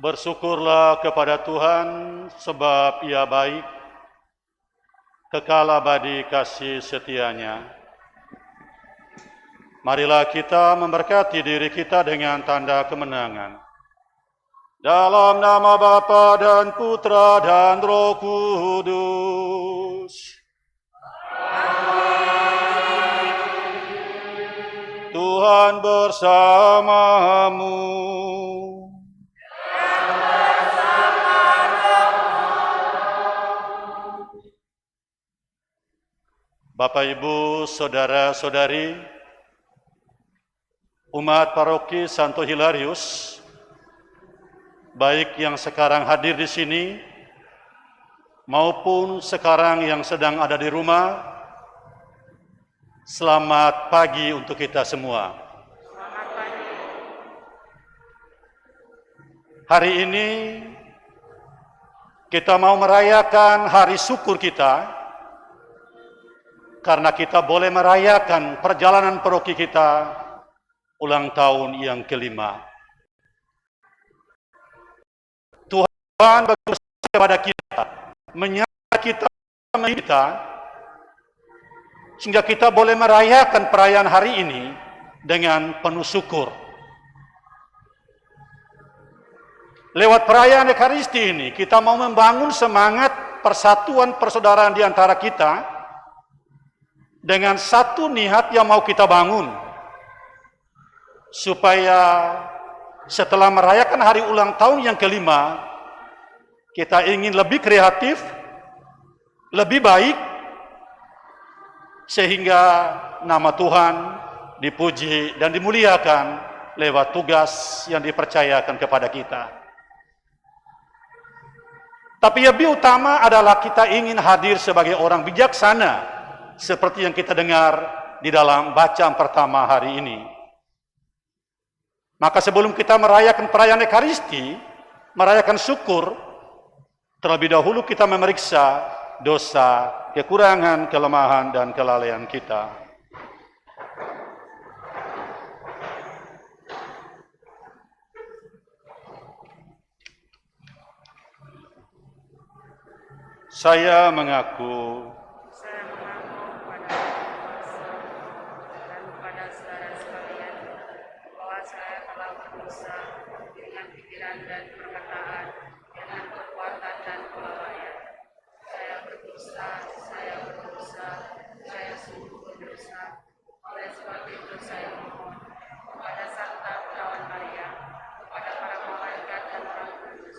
Bersyukurlah kepada Tuhan sebab Ia baik, kekal abadi kasih setianya. Marilah kita memberkati diri kita dengan tanda kemenangan. Dalam nama Bapa dan Putra dan Roh Kudus. Tuhan bersamamu. Bapak, Ibu, Saudara-saudari, umat paroki Santo Hilarius, baik yang sekarang hadir di sini, maupun sekarang yang sedang ada di rumah, selamat pagi untuk kita semua. Hari ini, kita mau merayakan hari syukur kita, karena kita boleh merayakan perjalanan paroki kita ulang tahun yang kelima. Tuhan berusaha kepada kita, menyapa kita, sehingga kita boleh merayakan perayaan hari ini dengan penuh syukur. Lewat perayaan Ekaristi ini, kita mau membangun semangat persatuan persaudaraan di antara kita, dengan satu niat yang mau kita bangun, supaya setelah merayakan hari ulang tahun yang kelima, kita ingin lebih kreatif, lebih baik, sehingga nama Tuhan dipuji dan dimuliakan lewat tugas yang dipercayakan kepada kita. Tapi yang lebih utama adalah kita ingin hadir sebagai orang bijaksana, seperti yang kita dengar di dalam bacaan pertama hari ini. Maka sebelum kita merayakan perayaan Ekaristi, merayakan syukur, terlebih dahulu kita memeriksa dosa, kekurangan, kelemahan, dan kelalaian kita. Saya mengaku dan perkataan dengan perbuatan dan kelalaian. Saya berdosa, saya sungguh berdosa. Oleh sebab itu saya mohon kepada Santa Perawan Maria, kepada para malaikat dan Roh Kudus,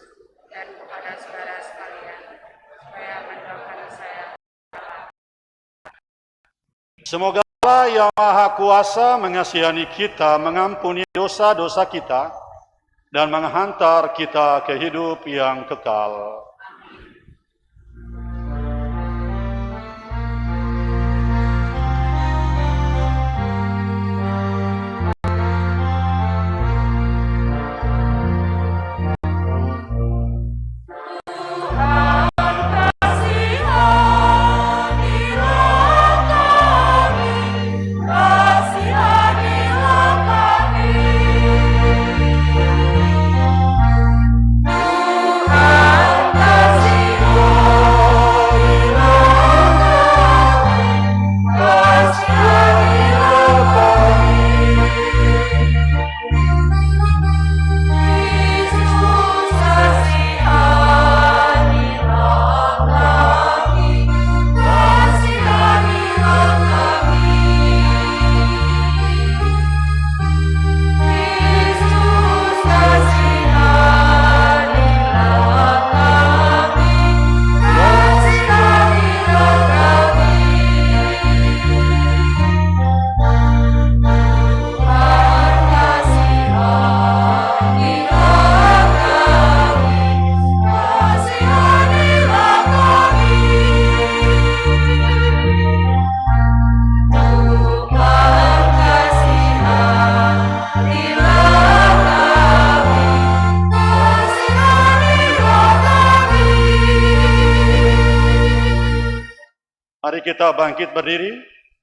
dan kepada saudara sekalian, supaya mendoakan saya. Semoga Allah yang Maha Kuasa mengasihani kita, mengampuni dosa-dosa kita, dan menghantar kita ke hidup yang kekal. Mari kita bangkit berdiri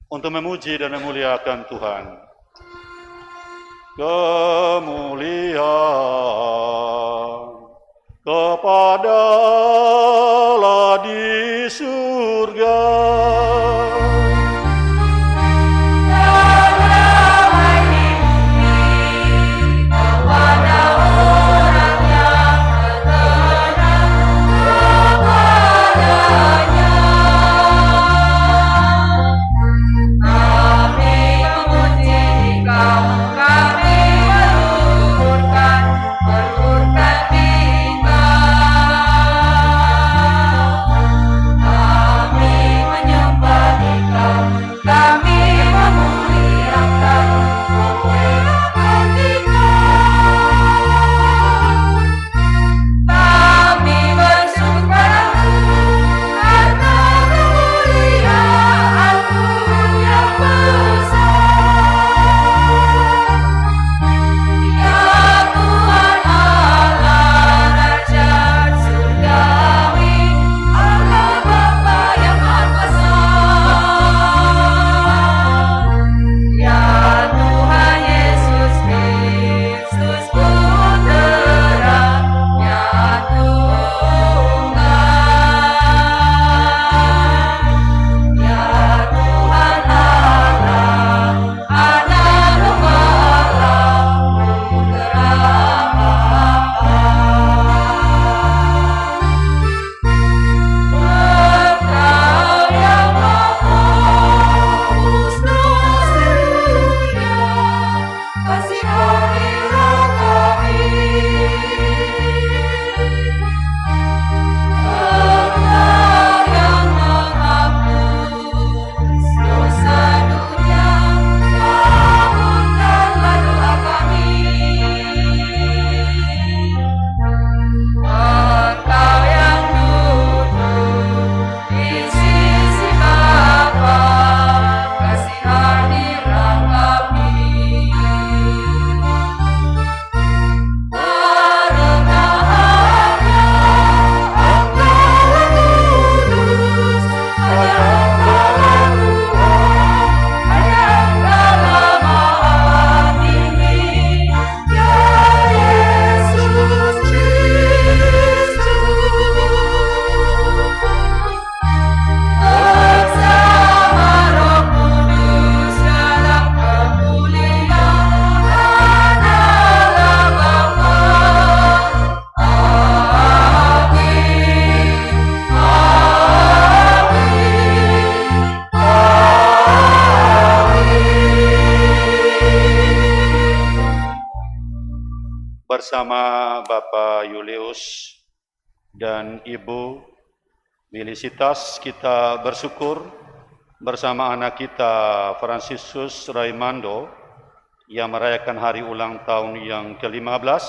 untuk memuji dan memuliakan Tuhan. Kemuliaan kepada Allah di surga. Bersama Bapak Julius dan Ibu Felicitas, kita bersyukur bersama anak kita Fransiskus Raimando yang merayakan hari ulang tahun yang ke-15.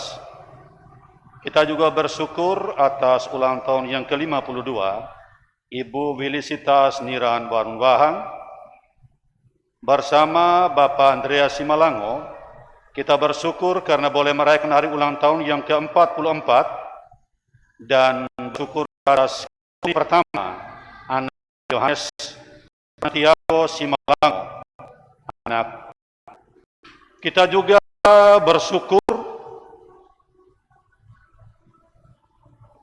Kita juga bersyukur atas ulang tahun yang ke-52 Ibu Felicitas Niran Barunwahang. Bersama Bapak Andreas Simalango, kita bersyukur karena boleh merayakan hari ulang tahun yang ke-44 dan bersyukur atas kali pertama anak Yohanes Santiago Simalango. Anak kita juga bersyukur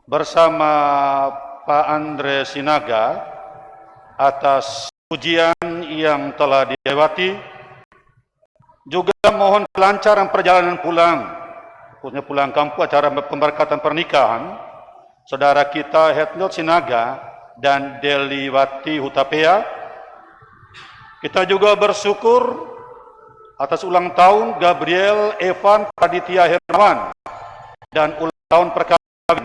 bersama Pak Andre Sinaga atas ujian yang telah dilewati. Juga mohon kelancaran perjalanan pulang, khususnya pulang kampung acara pemberkatan pernikahan saudara kita Hetnot Sinaga dan Deliwati Hutapea. Kita juga bersyukur atas ulang tahun Gabriel Evan Praditya Hermawan dan ulang tahun perkawinan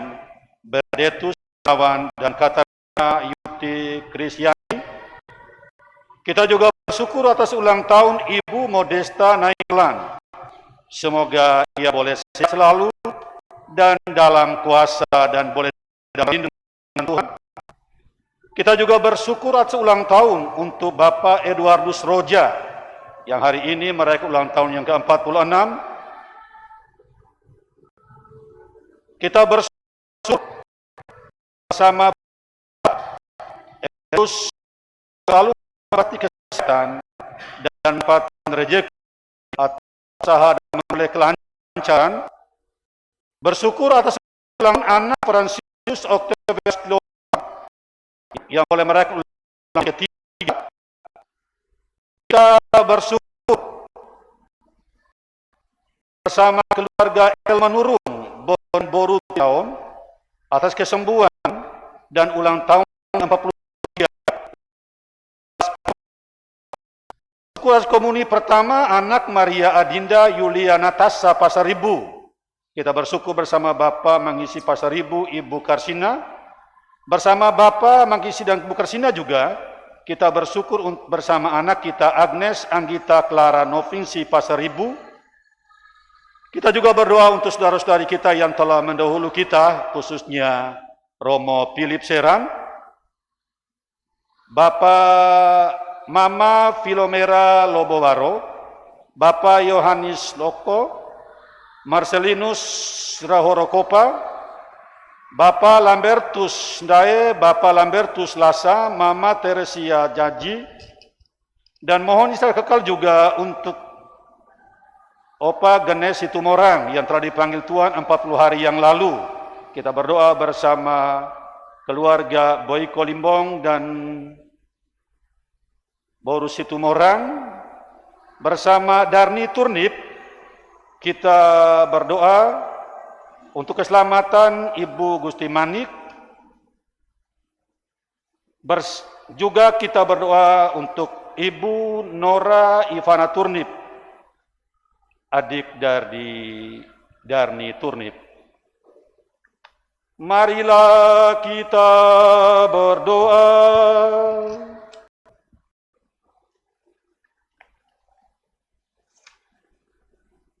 Berdetus Kawan dan Katarina Yuti Kristiani. Kita juga bersyukur atas ulang tahun Ibu Modesta Nainggolan. Semoga ia boleh sehat selalu dan dalam kuasa dan boleh dalam lindungan Tuhan. Kita juga bersyukur atas ulang tahun untuk Bapak Eduardus Roja yang hari ini merayakan ulang tahun yang ke-46. Kita bersyukur bersama Edus selalu mendapati kesehatan dan mendapatkan rezeki atas usaha dan memperoleh kelancaran. Bersyukur atas ulangan anak Francis Octavius Clover yang oleh mereka ulangan ketiga. Kita bersyukur bersama keluarga El Manurung Boru tahun atas kesembuhan dan ulang tahun 43 Kelas komuni pertama anak Maria Adinda Yuliana Tassa Pasaribu. Kita bersyukur bersama Bapa mengisi Pasaribu, Ibu Karsina. Bersama Bapa mengisi dan Ibu Karsina juga, kita bersyukur bersama anak kita Agnes Anggita Clara Novinsi Pasaribu. Kita juga berdoa untuk saudara-saudari kita yang telah mendahulu kita, khususnya Romo Philip Serang, Bapak Mama Filomera Lobowaro, Bapak Yohanes Loko, Marcelinus Rahorokopa, Bapak Lambertus Ndae, Bapak Lambertus Lasa, Mama Teresia Jaji, dan mohon Israel kekal juga untuk Opa Genes Situmorang yang telah dipanggil Tuhan 40 hari yang lalu. Kita berdoa bersama keluarga Boyko Limbong dan Boru Situmorang. Bersama Darni Turnip, kita berdoa untuk keselamatan Ibu Gusti Manik. Juga kita berdoa untuk Ibu Nora Ivana Turnip, adik dari Darni Turnip. Marilah kita berdoa.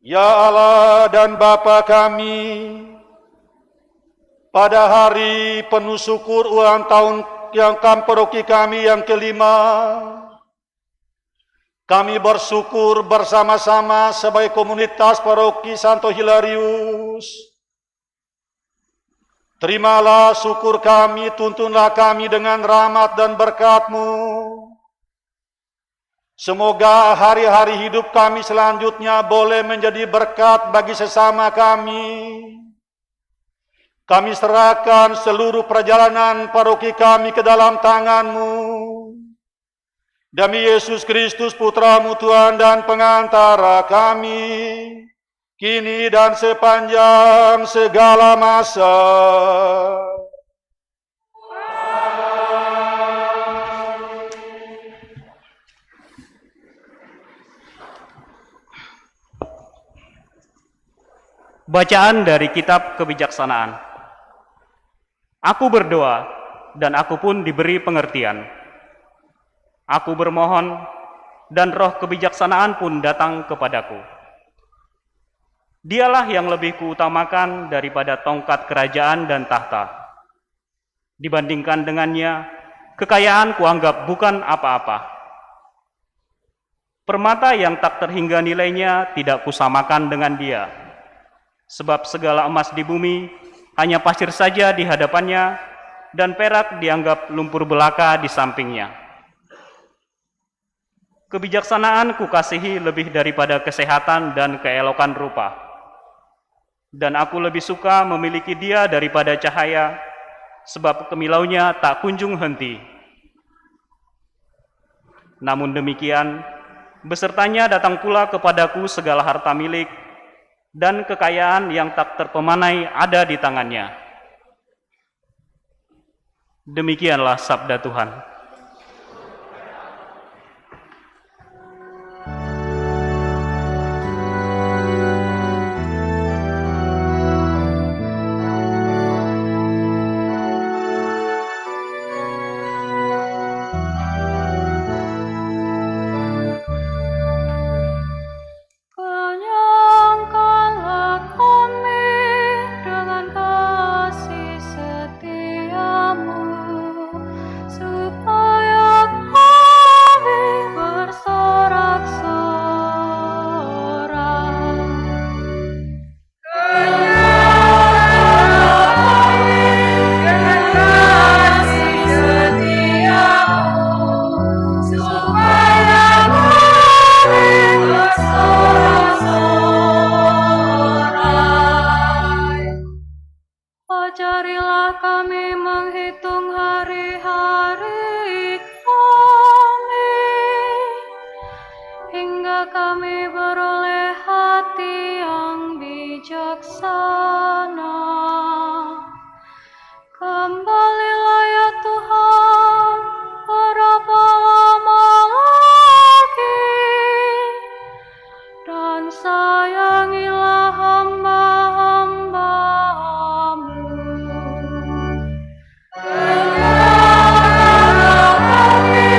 Ya Allah dan Bapa kami, pada hari penuh syukur ulang tahun yang paroki kami yang kelima, kami bersyukur bersama-sama sebagai komunitas paroki Santo Hilarius. Terimalah syukur kami, tuntunlah kami dengan rahmat dan berkat-Mu. Semoga hari-hari hidup kami selanjutnya boleh menjadi berkat bagi sesama kami. Kami serahkan seluruh perjalanan paroki kami ke dalam tangan-Mu. Demi Yesus Kristus Putra-Mu Tuhan dan pengantara kami, kini dan sepanjang segala masa. Bacaan dari Kitab Kebijaksanaan. Aku berdoa, dan aku pun diberi pengertian. Aku bermohon, dan roh kebijaksanaan pun datang kepadaku. Dialah yang lebih kuutamakan daripada tongkat kerajaan dan tahta. Dibandingkan dengannya, kekayaan kuanggap bukan apa-apa. Permata yang tak terhingga nilainya tidak kusamakan dengan dia. Sebab segala emas di bumi hanya pasir saja di hadapannya, dan perak dianggap lumpur belaka di sampingnya. Kebijaksanaan kukasihi lebih daripada kesehatan dan keelokan rupa. Dan aku lebih suka memiliki dia daripada cahaya, sebab kemilaunya tak kunjung henti. Namun demikian, besertanya datang pula kepadaku segala harta milik, dan kekayaan yang tak terpemanai ada di tangannya. Demikianlah sabda Tuhan. Supaya sehingga kami beroleh hati yang bijaksana. Kembalilah ya Tuhan, berapa lama lagi, dan sayangilah hamba-hamba-Mu. Kenyangkanlah kami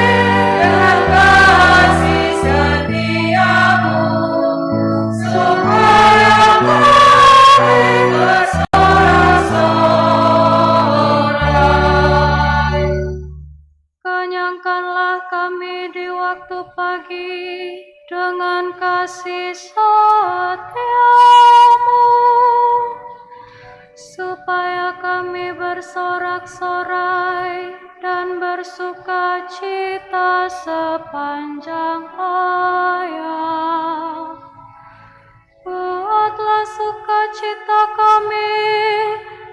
dengan kasih setiamu, supaya kami bersorak-sorai. Kenyangkanlah kami di waktu pagi dengan kasih setiamu, supaya kami bersorak-sorai dan bersuka cita sepanjang hayat. Buatlah sukacita kami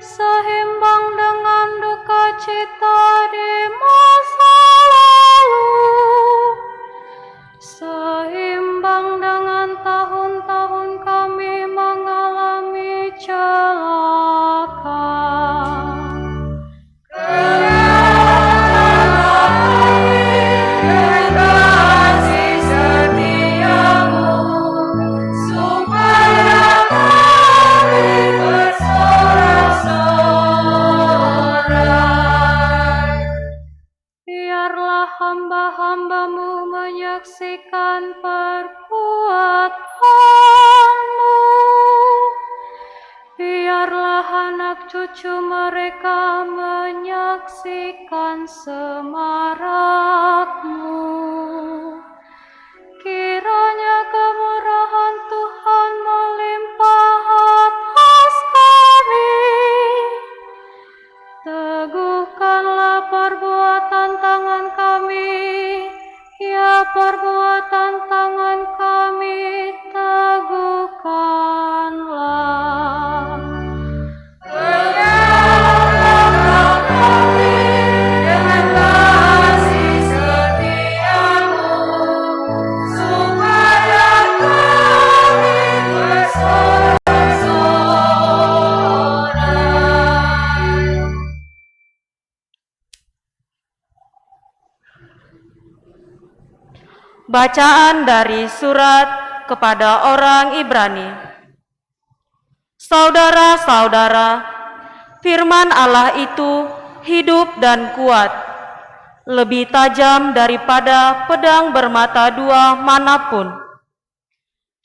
seimbang dengan duka cita di masa lalu, seimbang dengan tahun-tahun kami mengalami celaka. Kenyangkanlah kami dengan kasih setiamu, supaya kami bersorak-sorai. Biarlah hamba-hamba-Mu menyaksikan perbuatan-Mu. Biarlah anak cucu mereka menyaksikan semarak-Mu. Kiranya kemurahan Tuhan melimpah atas kami. Teguhkanlah perbuatan tangan kami, ya perbuatan tangan kami, teguhkanlah. Kenyangkanlah kami dengan kasih setiamu, supaya kami bersorak-sorai. Bacaan dari surat kepada orang Ibrani. Saudara-saudara, firman Allah itu hidup dan kuat, lebih tajam daripada pedang bermata dua manapun.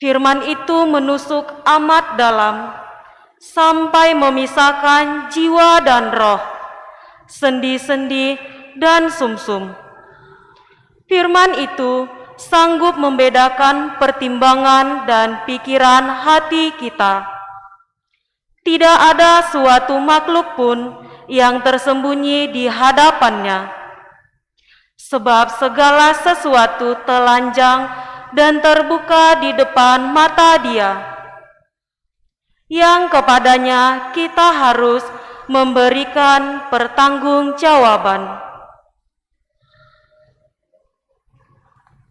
Firman itu menusuk amat dalam, sampai memisahkan jiwa dan roh, sendi-sendi dan sumsum. Firman itu sanggup membedakan pertimbangan dan pikiran hati kita. Tidak ada suatu makhluk pun yang tersembunyi di hadapannya, sebab segala sesuatu telanjang dan terbuka di depan mata Dia, yang kepadanya kita harus memberikan pertanggungjawaban.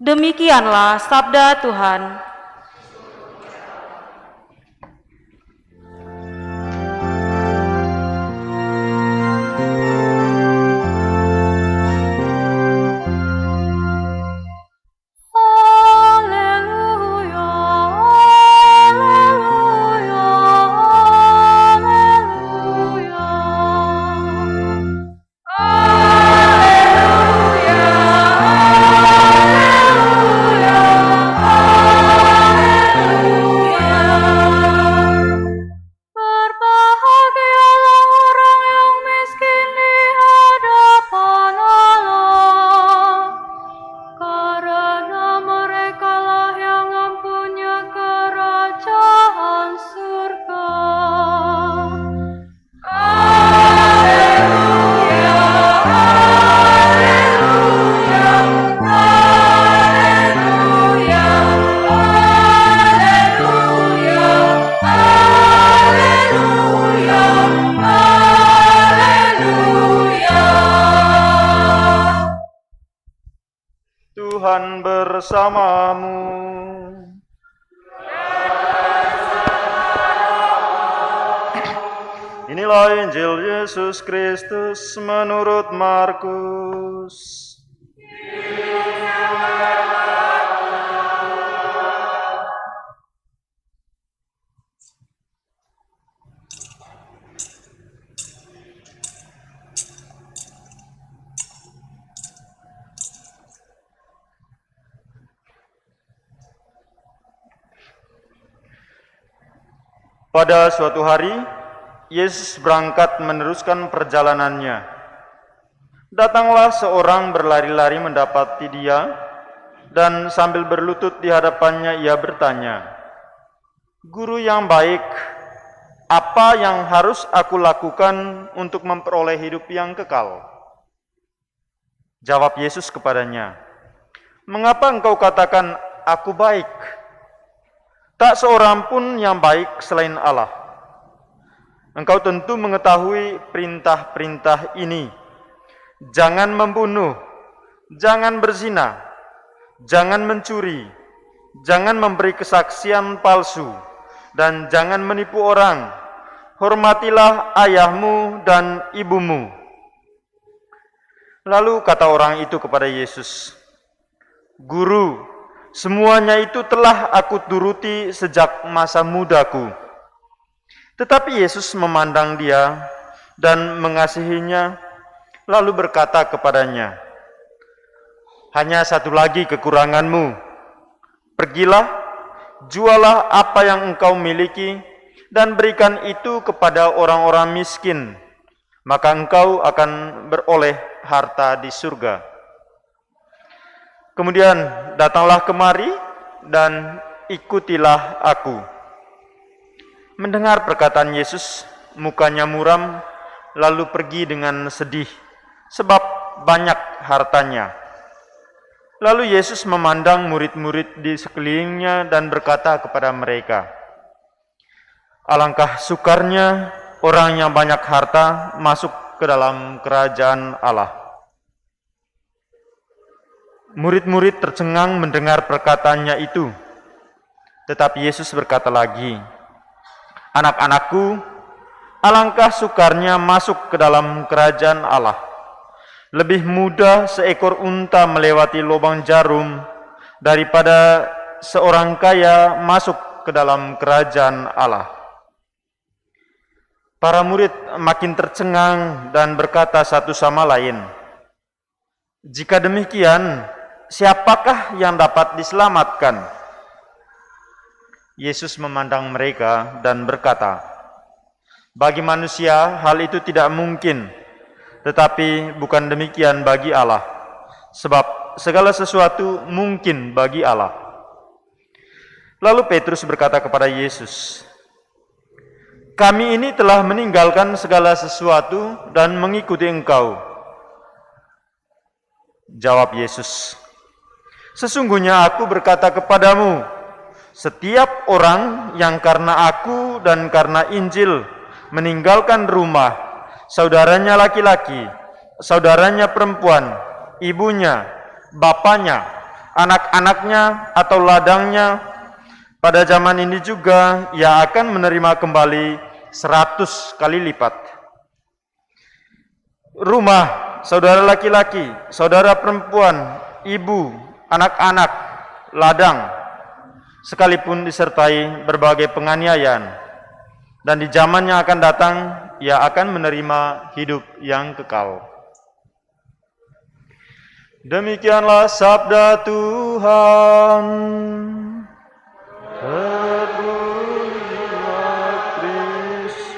Demikianlah sabda Tuhan. Haleluya, haleluya, haleluya. Berbahagialah orang yang miskin di hadapan Allah, karena merekalah yang mempunyai kerajaan surga. Haleluya, haleluya, haleluya, haleluya, haleluya, haleluya. Tuhan bersamamu. Inilah Injil Yesus Kristus menurut Markus. Pada suatu hari, Yesus berangkat meneruskan perjalanannya. Datanglah seorang berlari-lari mendapati dia, dan sambil berlutut di hadapannya ia bertanya, "Guru yang baik, apa yang harus aku lakukan untuk memperoleh hidup yang kekal?" Jawab Yesus kepadanya, "Mengapa engkau katakan aku baik? Tak seorang pun yang baik selain Allah. Engkau tentu mengetahui perintah-perintah ini. Jangan membunuh, jangan berzina, jangan mencuri, jangan memberi kesaksian palsu, dan jangan menipu orang. Hormatilah ayahmu dan ibumu." Lalu kata orang itu kepada Yesus, "Guru, semuanya itu telah aku turuti sejak masa mudaku." Tetapi Yesus memandang dia dan mengasihinya, lalu berkata kepadanya, "Hanya satu lagi kekuranganmu. Pergilah, jualah apa yang engkau miliki, dan berikan itu kepada orang-orang miskin, maka engkau akan beroleh harta di surga. Kemudian datanglah kemari dan ikutilah aku." Mendengar perkataan Yesus, mukanya muram, lalu pergi dengan sedih, sebab banyak hartanya. Lalu Yesus memandang murid-murid di sekelilingnya dan berkata kepada mereka, "Alangkah sukarnya orang yang banyak harta masuk ke dalam kerajaan Allah." Murid-murid tercengang mendengar perkataannya itu. Tetapi Yesus berkata lagi, "Anak-anakku, alangkah sukarnya masuk ke dalam kerajaan Allah. Lebih mudah seekor unta melewati lubang jarum daripada seorang kaya masuk ke dalam kerajaan Allah." Para murid makin tercengang dan berkata satu sama lain, "Jika demikian, siapakah yang dapat diselamatkan?" Yesus memandang mereka dan berkata, "Bagi manusia hal itu tidak mungkin, tetapi bukan demikian bagi Allah, sebab segala sesuatu mungkin bagi Allah." Lalu Petrus berkata kepada Yesus, "Kami ini telah meninggalkan segala sesuatu dan mengikuti Engkau." Jawab Yesus, "Sesungguhnya aku berkata kepadamu, setiap orang yang karena aku dan karena Injil meninggalkan rumah, saudaranya laki-laki, saudaranya perempuan, ibunya, bapaknya, anak-anaknya atau ladangnya, pada zaman ini juga ia akan menerima kembali 100 kali lipat. Rumah, saudara laki-laki, saudara perempuan, ibu, anak-anak, ladang, sekalipun disertai berbagai penganiayaan, dan di zaman yang akan datang ia akan menerima hidup yang kekal." Demikianlah sabda Tuhan. Terpujilah Kristus.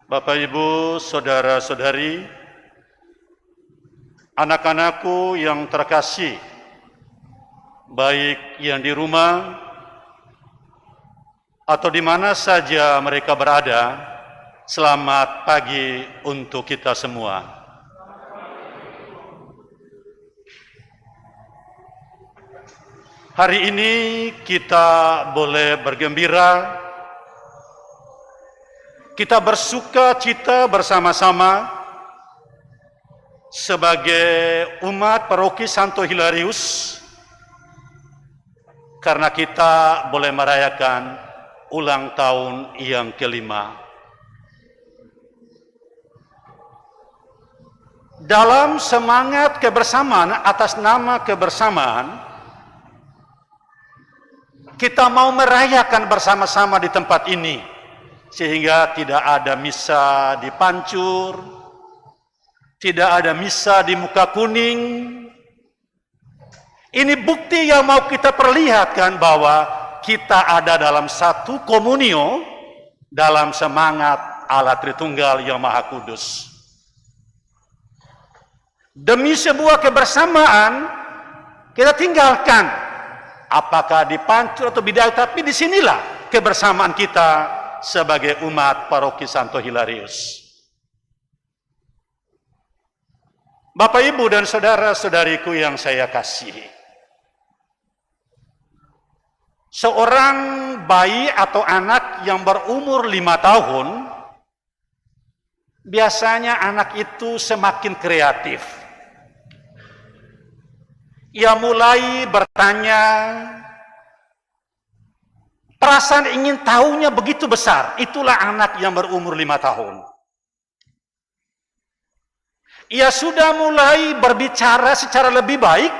Bapak, Ibu, saudara-saudari, anak-anakku yang terkasih, baik yang di rumah atau di mana saja mereka berada, selamat pagi untuk kita semua. Hari ini kita boleh bergembira, kita bersuka cita bersama-sama sebagai umat paroki Santo Hilarius karena kita boleh merayakan ulang tahun yang kelima. Dalam semangat kebersamaan, atas nama kebersamaan, kita mau merayakan bersama-sama di tempat ini, sehingga tidak ada misa di pancur, tidak ada misa di muka kuning. Ini bukti yang mau kita perlihatkan bahwa kita ada dalam satu komunio, dalam semangat Allah Tritunggal yang Maha Kudus. Demi sebuah kebersamaan, kita tinggalkan apakah di pancur atau bidai, tapi disinilah kebersamaan kita sebagai umat paroki Santo Hilarius. Bapak, Ibu, dan saudara-saudariku yang saya kasihi, seorang bayi atau anak yang berumur 5 tahun, biasanya anak itu semakin kreatif. Ia mulai bertanya, perasaan ingin tahunya begitu besar. Itulah anak yang berumur 5 tahun. Ia sudah mulai berbicara secara lebih baik,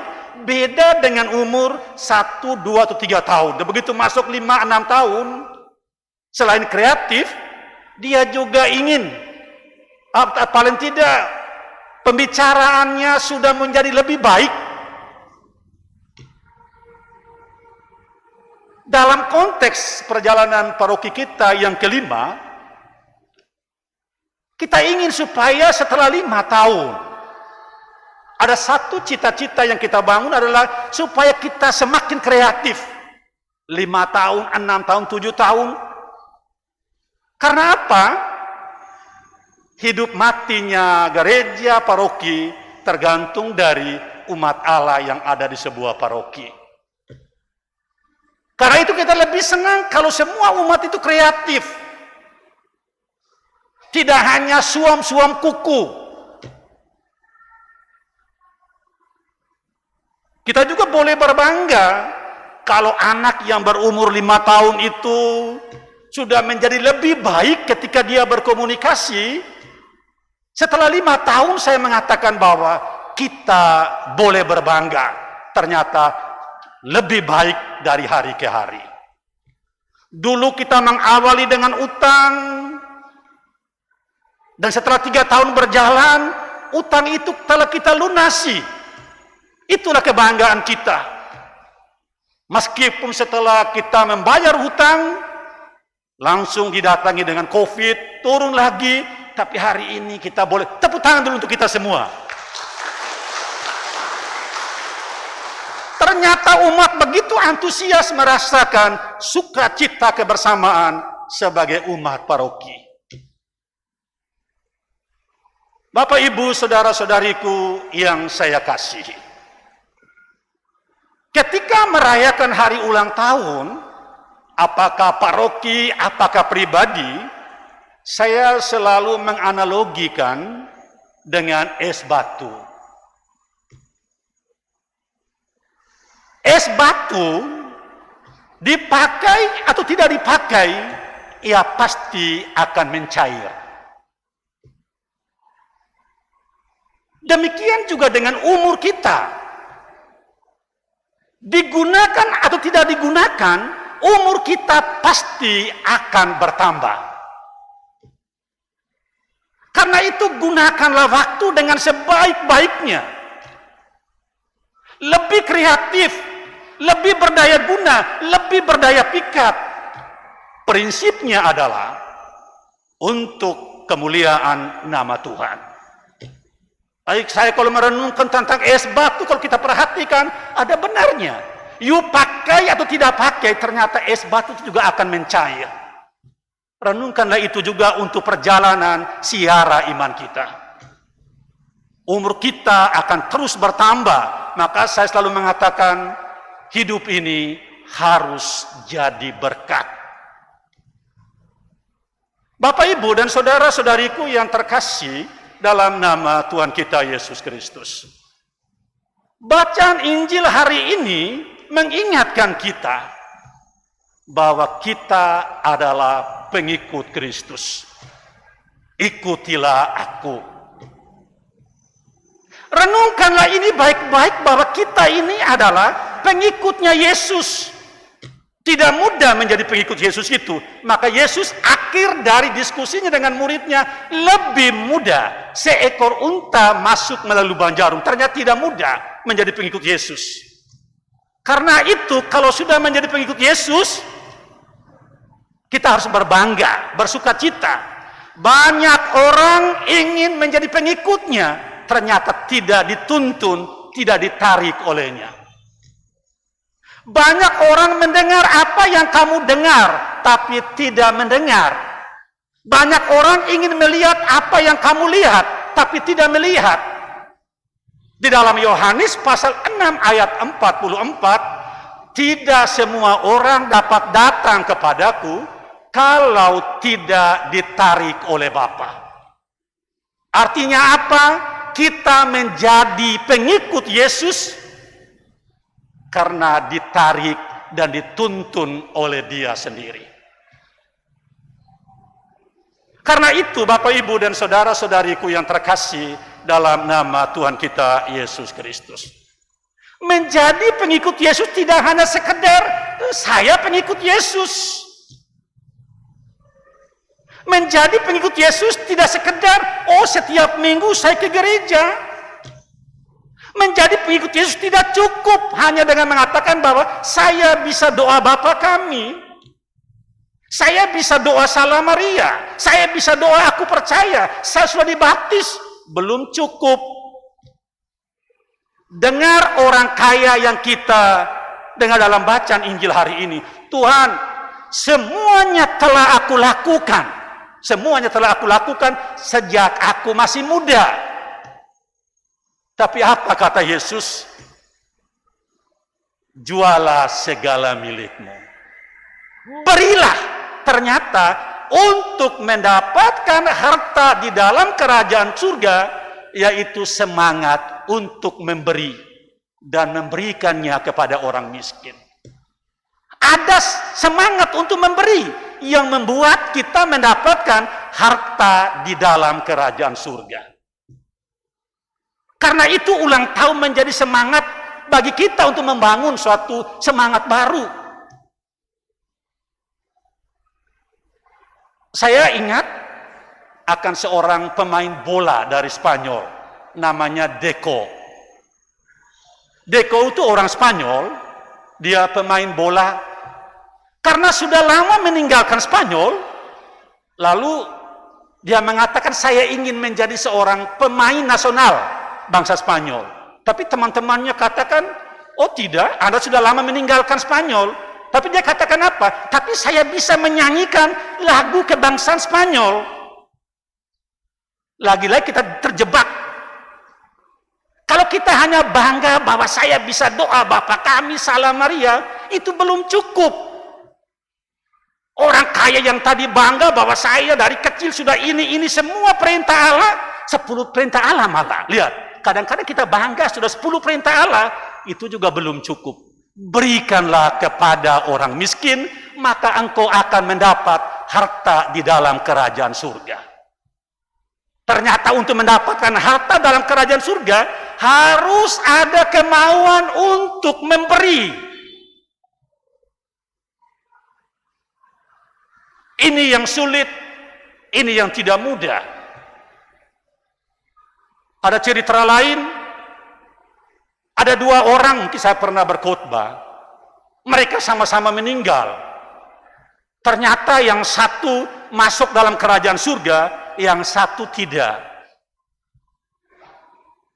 beda dengan umur 1, 2, atau 3 tahun. Dan begitu masuk 5, 6 tahun, selain kreatif, dia juga ingin, paling tidak, pembicaraannya sudah menjadi lebih baik. Dalam konteks perjalanan paroki kita yang kelima, kita ingin supaya setelah 5 tahun, ada satu cita-cita yang kita bangun adalah supaya kita semakin kreatif. 5 tahun, 6 tahun, 7 tahun. Karena apa? Hidup matinya gereja paroki tergantung dari umat Allah yang ada di sebuah paroki. Karena itu kita lebih senang kalau semua umat itu kreatif. Tidak hanya suam-suam kuku. Kita juga boleh berbangga kalau anak yang berumur 5 tahun itu sudah menjadi lebih baik ketika dia berkomunikasi. Setelah 5 tahun saya mengatakan bahwa kita boleh berbangga. Ternyata lebih baik dari hari ke hari. Dulu kita mengawali dengan utang, dan setelah 3 tahun berjalan, utang itu telah kita lunasi. Itulah kebanggaan kita. Meskipun setelah kita membayar hutang, langsung didatangi dengan COVID, turun lagi, tapi hari ini kita boleh tepuk tangan dulu untuk kita semua. Ternyata umat begitu antusias merasakan sukacita kebersamaan sebagai umat paroki. Bapak, Ibu, saudara-saudariku yang saya kasihi, ketika merayakan hari ulang tahun, apakah paroki, apakah pribadi, saya selalu menganalogikan dengan es batu. Es batu dipakai atau tidak dipakai, ia pasti akan mencair. Demikian juga dengan umur kita. Digunakan atau tidak digunakan, umur kita pasti akan bertambah. Karena itu gunakanlah waktu dengan sebaik-baiknya. Lebih kreatif, lebih berdaya guna, lebih berdaya pikat. Prinsipnya adalah untuk kemuliaan nama Tuhan. Baik, saya kalau merenungkan tentang es batu, kalau kita perhatikan, ada benarnya. You pakai atau tidak pakai, ternyata es batu itu juga akan mencair. Renungkanlah itu juga untuk perjalanan siara iman kita. Umur kita akan terus bertambah. Maka saya selalu mengatakan, hidup ini harus jadi berkat. Bapak, Ibu, dan saudara-saudariku yang terkasih dalam nama Tuhan kita Yesus Kristus. Bacaan Injil hari ini mengingatkan kita bahwa kita adalah pengikut Kristus. Ikutilah aku. Renungkanlah ini baik-baik bahwa kita ini adalah pengikutnya Yesus. Tidak mudah menjadi pengikut Yesus itu. Maka Yesus akhir dari diskusinya dengan muridnya lebih mudah. Seekor unta masuk melalui lubang jarum. Ternyata tidak mudah menjadi pengikut Yesus. Karena itu kalau sudah menjadi pengikut Yesus, kita harus berbangga, bersukacita. Banyak orang ingin menjadi pengikutnya, ternyata tidak dituntun, tidak ditarik olehnya. Banyak orang mendengar apa yang kamu dengar, tapi tidak mendengar. Banyak orang ingin melihat apa yang kamu lihat, tapi tidak melihat. Di dalam Yohanes pasal 6 ayat 44, tidak semua orang dapat datang kepadaku kalau tidak ditarik oleh Bapa. Artinya apa? Kita menjadi pengikut Yesus karena ditarik dan dituntun oleh Dia sendiri. Karena itu Bapak, Ibu, dan saudara-saudariku yang terkasih dalam nama Tuhan kita Yesus Kristus, menjadi pengikut Yesus tidak hanya sekedar saya pengikut Yesus. Menjadi pengikut Yesus tidak sekedar setiap minggu saya ke gereja. Menjadi pengikut Yesus tidak cukup hanya dengan mengatakan bahwa saya bisa doa Bapa kami, saya bisa doa Salam Maria, saya bisa doa aku percaya, saya sudah dibaptis. Belum cukup. Dengar orang kaya yang kita dengar dalam bacaan Injil hari ini. Tuhan, semuanya telah aku lakukan. Semuanya telah aku lakukan sejak aku masih muda. Tapi apa kata Yesus? Jualah segala milikmu. Berilah. Ternyata untuk mendapatkan harta di dalam kerajaan surga, yaitu semangat untuk memberi dan memberikannya kepada orang miskin. Ada semangat untuk memberi yang membuat kita mendapatkan harta di dalam kerajaan surga. Karena itu ulang tahun menjadi semangat bagi kita untuk membangun suatu semangat baru. Saya ingat akan seorang pemain bola dari Spanyol, namanya Deco. Deco itu orang Spanyol, dia pemain bola. Karena sudah lama meninggalkan Spanyol, lalu dia mengatakan saya ingin menjadi seorang pemain nasional bangsa Spanyol. Tapi teman-temannya katakan, oh tidak, Anda sudah lama meninggalkan Spanyol. Tapi dia katakan apa? Tapi saya bisa menyanyikan lagu kebangsaan Spanyol. Lagi-lagi kita terjebak. Kalau kita hanya bangga bahwa saya bisa doa Bapa kami, Salam Maria, itu belum cukup. Orang kaya yang tadi bangga bahwa saya dari kecil sudah ini semua perintah Allah, 10 perintah Allah malah. Lihat, kadang-kadang kita bangga sudah 10 perintah Allah, itu juga belum cukup. Berikanlah kepada orang miskin, maka engkau akan mendapat harta di dalam kerajaan surga. Ternyata untuk mendapatkan harta dalam kerajaan surga, harus ada kemauan untuk memberi. Ini yang sulit, ini yang tidak mudah. Ada cerita lain, ada 2 orang mungkin saya pernah berkhotbah. Mereka sama-sama meninggal. Ternyata yang satu masuk dalam kerajaan surga, yang satu tidak.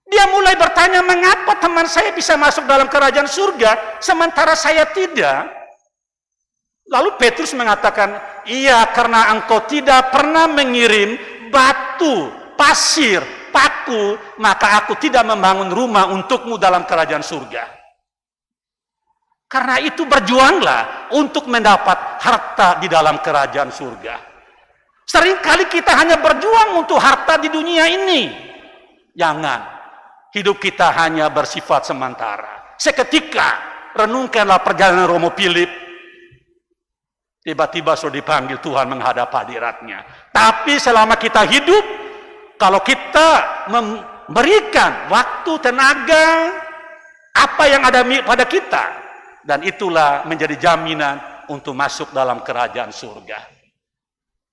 Dia mulai bertanya, mengapa teman saya bisa masuk dalam kerajaan surga, sementara saya tidak? Lalu Petrus mengatakan, iya, karena engkau tidak pernah mengirim batu, pasir, paku, maka aku tidak membangun rumah untukmu dalam kerajaan surga. Karena itu berjuanglah untuk mendapat harta di dalam kerajaan surga. Seringkali kita hanya berjuang untuk harta di dunia ini. Jangan. Hidup kita hanya bersifat sementara. Seketika, renungkanlah perjalanan Romo Philip. Tiba-tiba sudah dipanggil Tuhan menghadap hadiratnya. Tapi selama kita hidup, kalau kita memberikan waktu, tenaga, apa yang ada pada kita, dan itulah menjadi jaminan untuk masuk dalam kerajaan surga.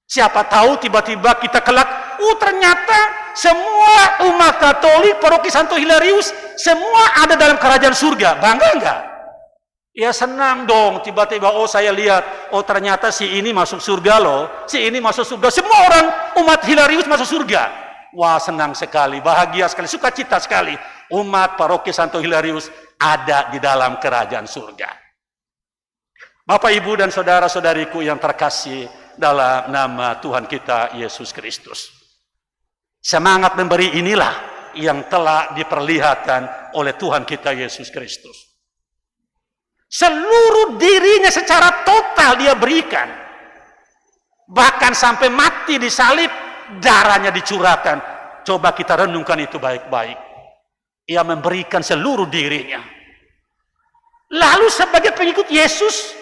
Siapa tahu tiba-tiba kita kelak, ternyata semua umat Katolik Paroki Santo Hilarius semua ada dalam kerajaan surga. Bangga enggak? Ya senang dong, tiba-tiba saya lihat, ternyata si ini masuk surga loh, si ini masuk surga. Semua orang umat Hilarius masuk surga. Wah, senang sekali, bahagia sekali, sukacita sekali. Umat Paroki Santo Hilarius ada di dalam kerajaan surga. Bapak, Ibu, dan saudara-saudariku yang terkasih dalam nama Tuhan kita Yesus Kristus. Semangat memberi inilah yang telah diperlihatkan oleh Tuhan kita Yesus Kristus. Seluruh dirinya secara total dia berikan. Bahkan sampai mati di salib, darahnya dicurahkan. Coba kita renungkan itu baik-baik. Ia memberikan seluruh dirinya. Lalu sebagai pengikut Yesus,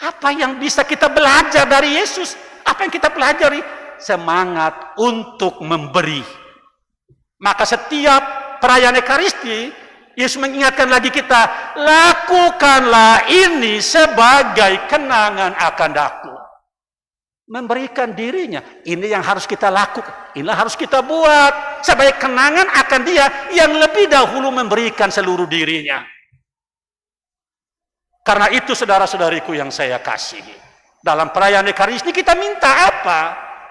apa yang bisa kita belajar dari Yesus? Apa yang kita pelajari? Semangat untuk memberi. Maka setiap perayaan Ekaristi, Yesus mengingatkan lagi kita, lakukanlah ini sebagai kenangan akan Aku. Memberikan dirinya, ini yang harus kita lakukan, inilah harus kita buat sebagai kenangan akan Dia yang lebih dahulu memberikan seluruh dirinya. Karena itu saudara-saudariku yang saya kasihi, dalam perayaan Ekaristi kita minta apa?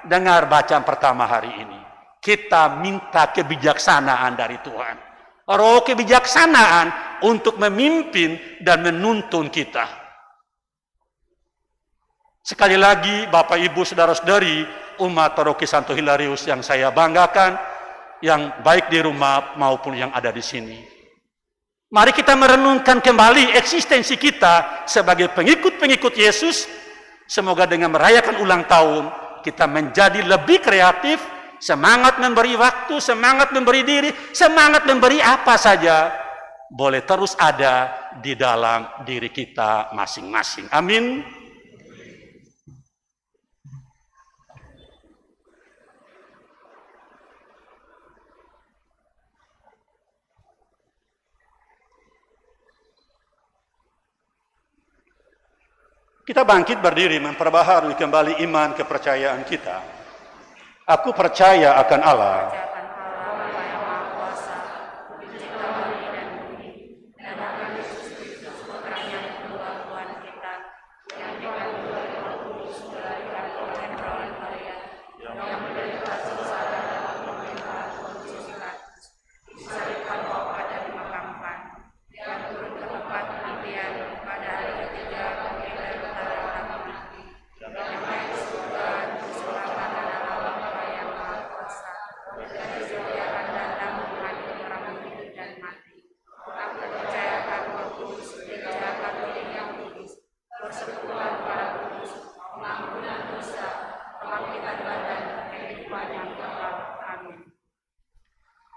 Dengar bacaan pertama hari ini. Kita minta kebijaksanaan dari Tuhan. Roh kebijaksanaan untuk memimpin dan menuntun kita. Sekali lagi Bapak, Ibu, saudara-saudari umat Paroki Santo Hilarius yang saya banggakan, yang baik di rumah maupun yang ada di sini. Mari kita merenungkan kembali eksistensi kita sebagai pengikut-pengikut Yesus. Semoga dengan merayakan ulang tahun, kita menjadi lebih kreatif, semangat memberi waktu, semangat memberi diri, semangat memberi apa saja, boleh terus ada di dalam diri kita masing-masing. Amin. Kita bangkit berdiri memperbaharui kembali iman kepercayaan kita. Aku percaya akan Allah,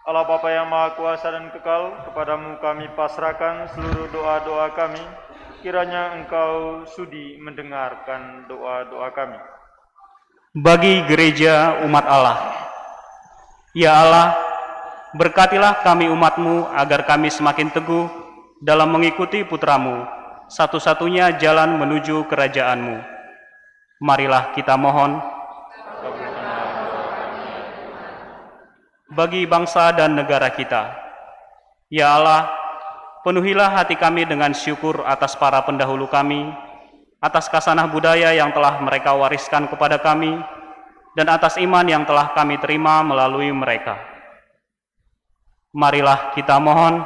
Allah Bapa yang Maha Kuasa dan Kekal, kepadamu kami pasrahkan seluruh doa-doa kami, kiranya Engkau sudi mendengarkan doa-doa kami. Bagi gereja umat Allah, ya Allah, berkatilah kami umat-Mu agar kami semakin teguh dalam mengikuti putra-Mu, satu-satunya jalan menuju kerajaan-Mu. Marilah kita mohon. Bagi bangsa dan negara kita, ya Allah, penuhilah hati kami dengan syukur atas para pendahulu kami, atas kasanah budaya yang telah mereka wariskan kepada kami, dan atas iman yang telah kami terima melalui mereka. Marilah kita mohon.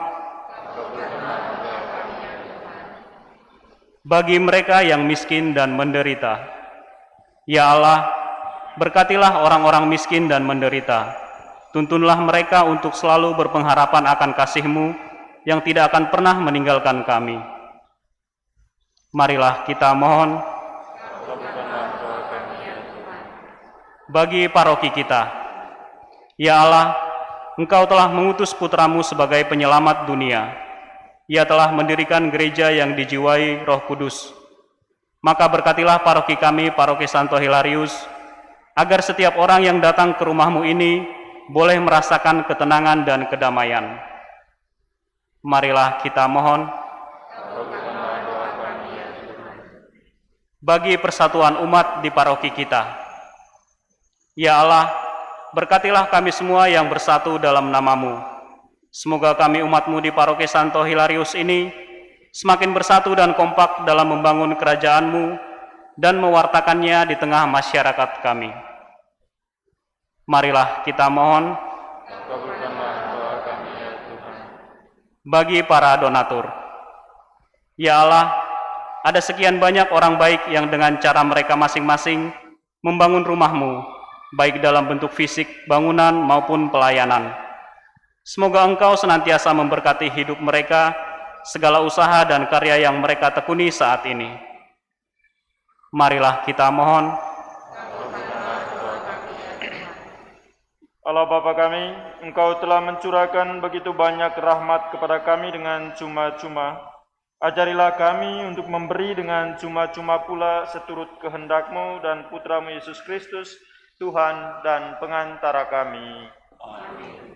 Bagi mereka yang miskin dan menderita, ya Allah, berkatilah orang-orang miskin dan menderita. Tuntunlah mereka untuk selalu berpengharapan akan kasih-Mu yang tidak akan pernah meninggalkan kami. Marilah kita mohon bagi paroki kita. Ya Allah, Engkau telah mengutus putramu sebagai penyelamat dunia. Ia telah mendirikan gereja yang dijiwai Roh Kudus. Maka berkatilah paroki kami, paroki Santo Hilarius, agar setiap orang yang datang ke rumahmu ini boleh merasakan ketenangan dan kedamaian. Marilah kita mohon bagi persatuan umat di paroki kita. Ya Allah, berkatilah kami semua yang bersatu dalam nama-Mu. Semoga kami umat-Mu di paroki Santo Hilarius ini semakin bersatu dan kompak dalam membangun kerajaan-Mu dan mewartakannya di tengah masyarakat kami. Marilah kita mohon bagi para donatur. Ya Allah, ada sekian banyak orang baik yang dengan cara mereka masing-masing membangun rumah-Mu, baik dalam bentuk fisik, bangunan, maupun pelayanan. Semoga Engkau senantiasa memberkati hidup mereka, segala usaha dan karya yang mereka tekuni saat ini. Marilah kita mohon. Allah Bapa kami, Engkau telah mencurahkan begitu banyak rahmat kepada kami dengan cuma-cuma. Ajarilah kami untuk memberi dengan cuma-cuma pula seturut kehendak-Mu dan Putra-Mu Yesus Kristus, Tuhan dan pengantara kami. Amin.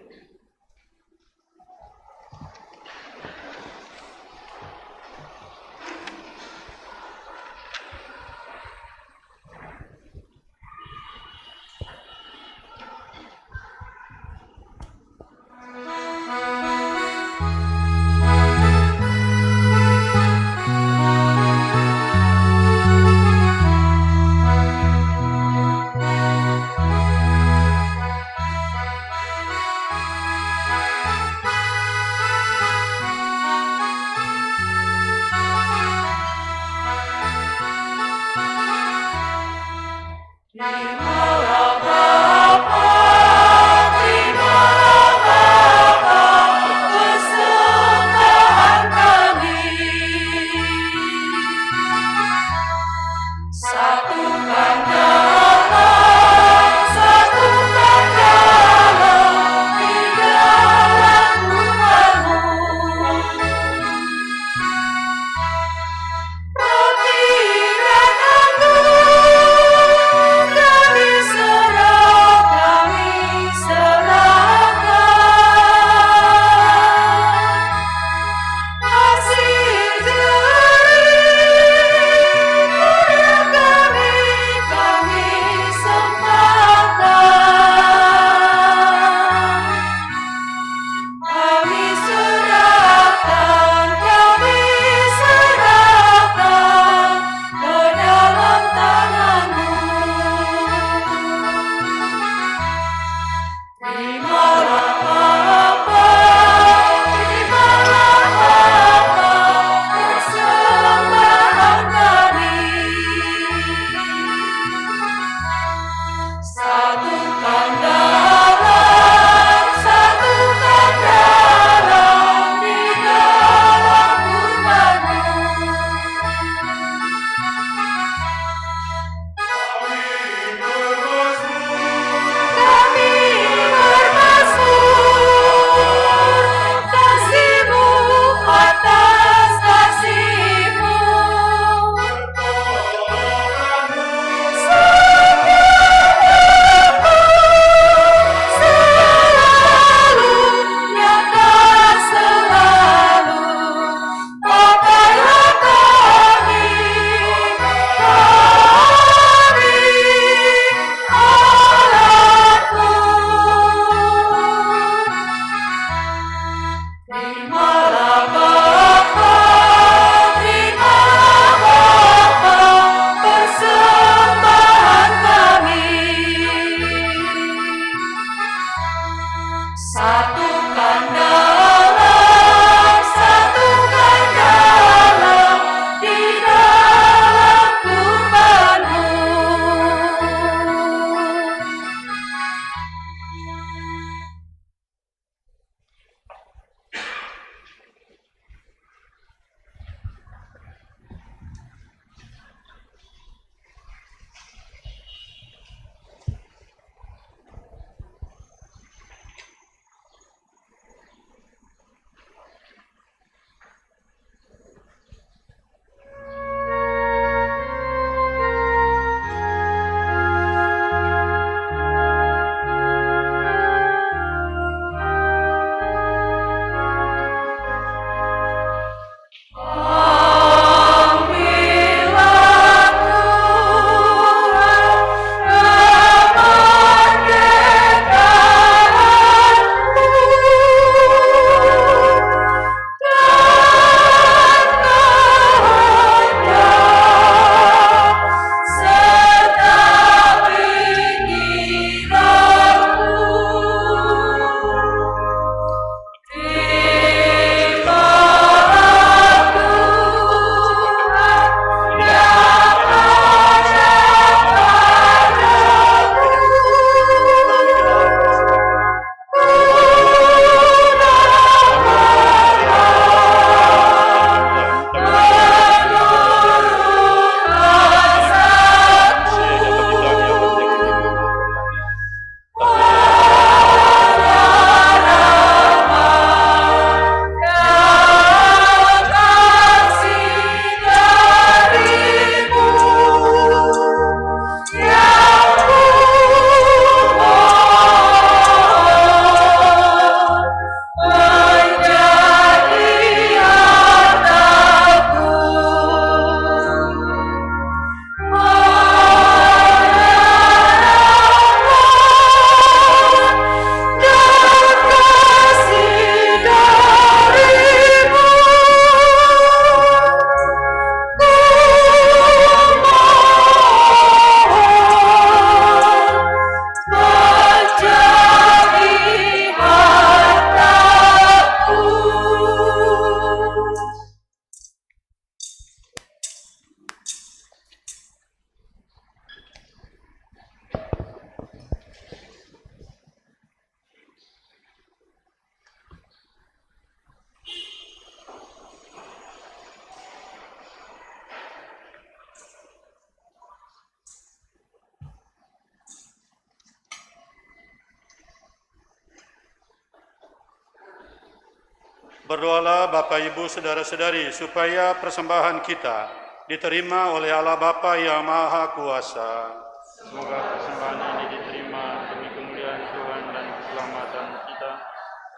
Berdoalah Bapak Ibu Saudara-saudari supaya persembahan kita diterima oleh Allah Bapa yang Maha Kuasa. Semoga persembahan ini diterima demi kemuliaan Tuhan dan keselamatan kita,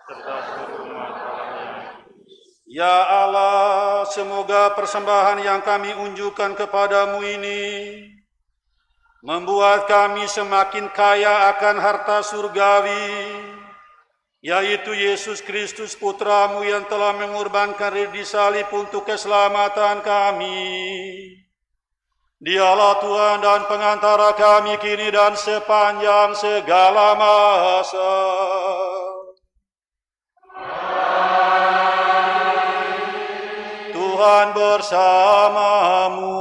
serta seluruh umat Allah yang Ya Allah, semoga persembahan yang kami unjukkan kepadamu ini membuat kami semakin kaya akan harta surgawi, yaitu Yesus Kristus Putramu yang telah mengorbankan diri di salib untuk keselamatan kami. Dialah Tuhan dan pengantara kami kini dan sepanjang segala masa. Tuhan bersamamu.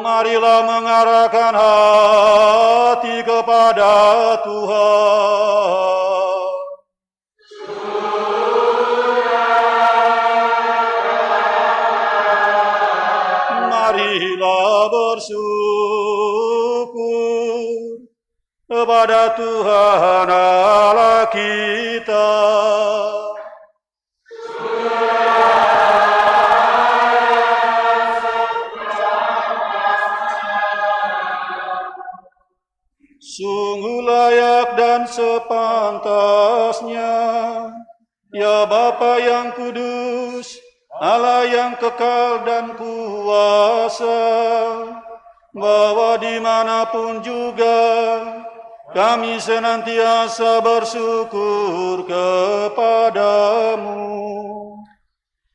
Marilah mengarahkan hati kepada Tuhan. Marilah bersyukur kepada Tuhan Allah kita. Sungguh layak dan sepantasnya, ya Bapa yang kudus, Allah yang kekal dan kuasa, bahwa dimanapun juga kami senantiasa bersyukur kepadamu.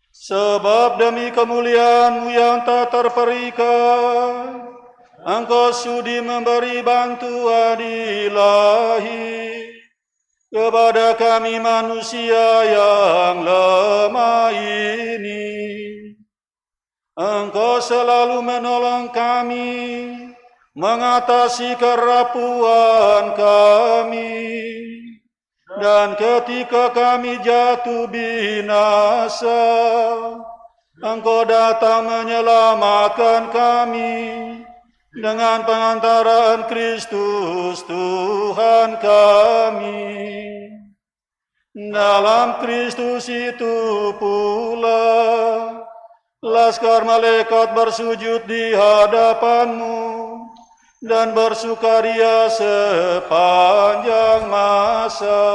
Sebab demi kemuliaan-Mu yang tak terperikat, Engkau sudi memberi bantuan ilahi kepada kami manusia yang lemah ini. Engkau selalu menolong kami, mengatasi kerapuan kami, dan ketika kami jatuh binasa, Engkau datang menyelamatkan kami dengan pengantaran Kristus Tuhan kami. Dalam Kristus itu pula laskar malaikat bersujud di hadapan-Mu dan bersukaria sepanjang masa.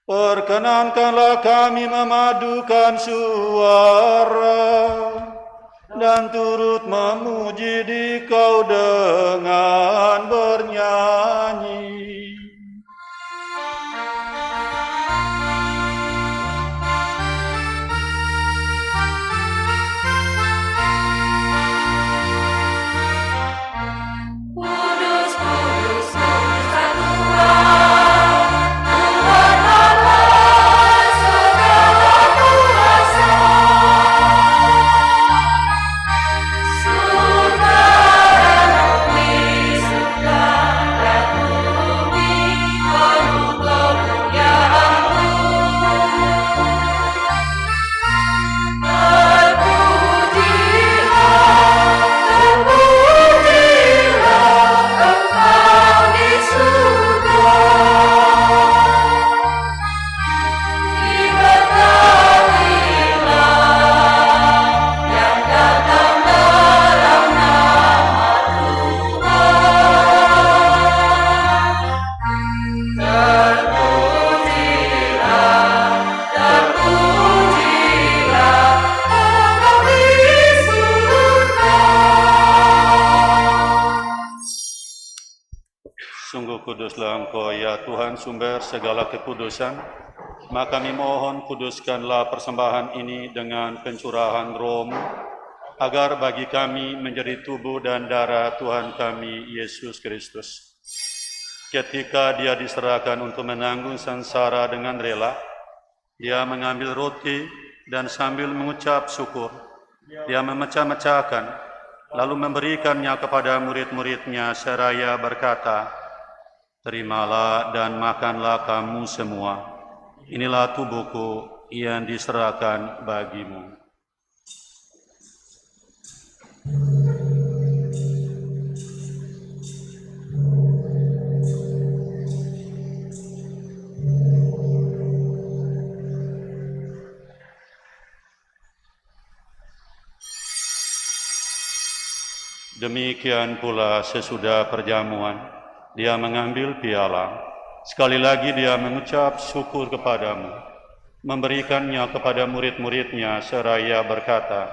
Perkenankanlah kami memadukan suara dan turut memuji Dikau dengan bernyanyi. Kudus, kudus, Tuhan Tuhan, Tuhan Allah segala kuasa. Surga dan bumi, penuh kemuliaan-Mu. Terpujilah Engkau di surga. Diberkatilah yang datang dalam nama Tuhan. Terpujilah Engkau di surga. Sungguh kuduslah Engkau ya Tuhan, sumber segala kekudusan. Maka kami mohon kuduskanlah persembahan ini dengan pencurahan Roh-Mu, agar bagi kami menjadi tubuh dan darah Tuhan kami Yesus Kristus. Ketika Dia diserahkan untuk menanggung sengsara dengan rela, Dia mengambil roti dan sambil mengucap syukur, Dia memecah-mecahkan, lalu memberikannya kepada murid-murid-Nya seraya berkata, "Terimalah dan makanlah kamu semua. Inilah tubuhku yang diserahkan bagimu." Demikian pula sesudah perjamuan, dia mengambil piala. Sekali lagi dia mengucap syukur kepadamu, memberikannya kepada murid-muridnya seraya berkata,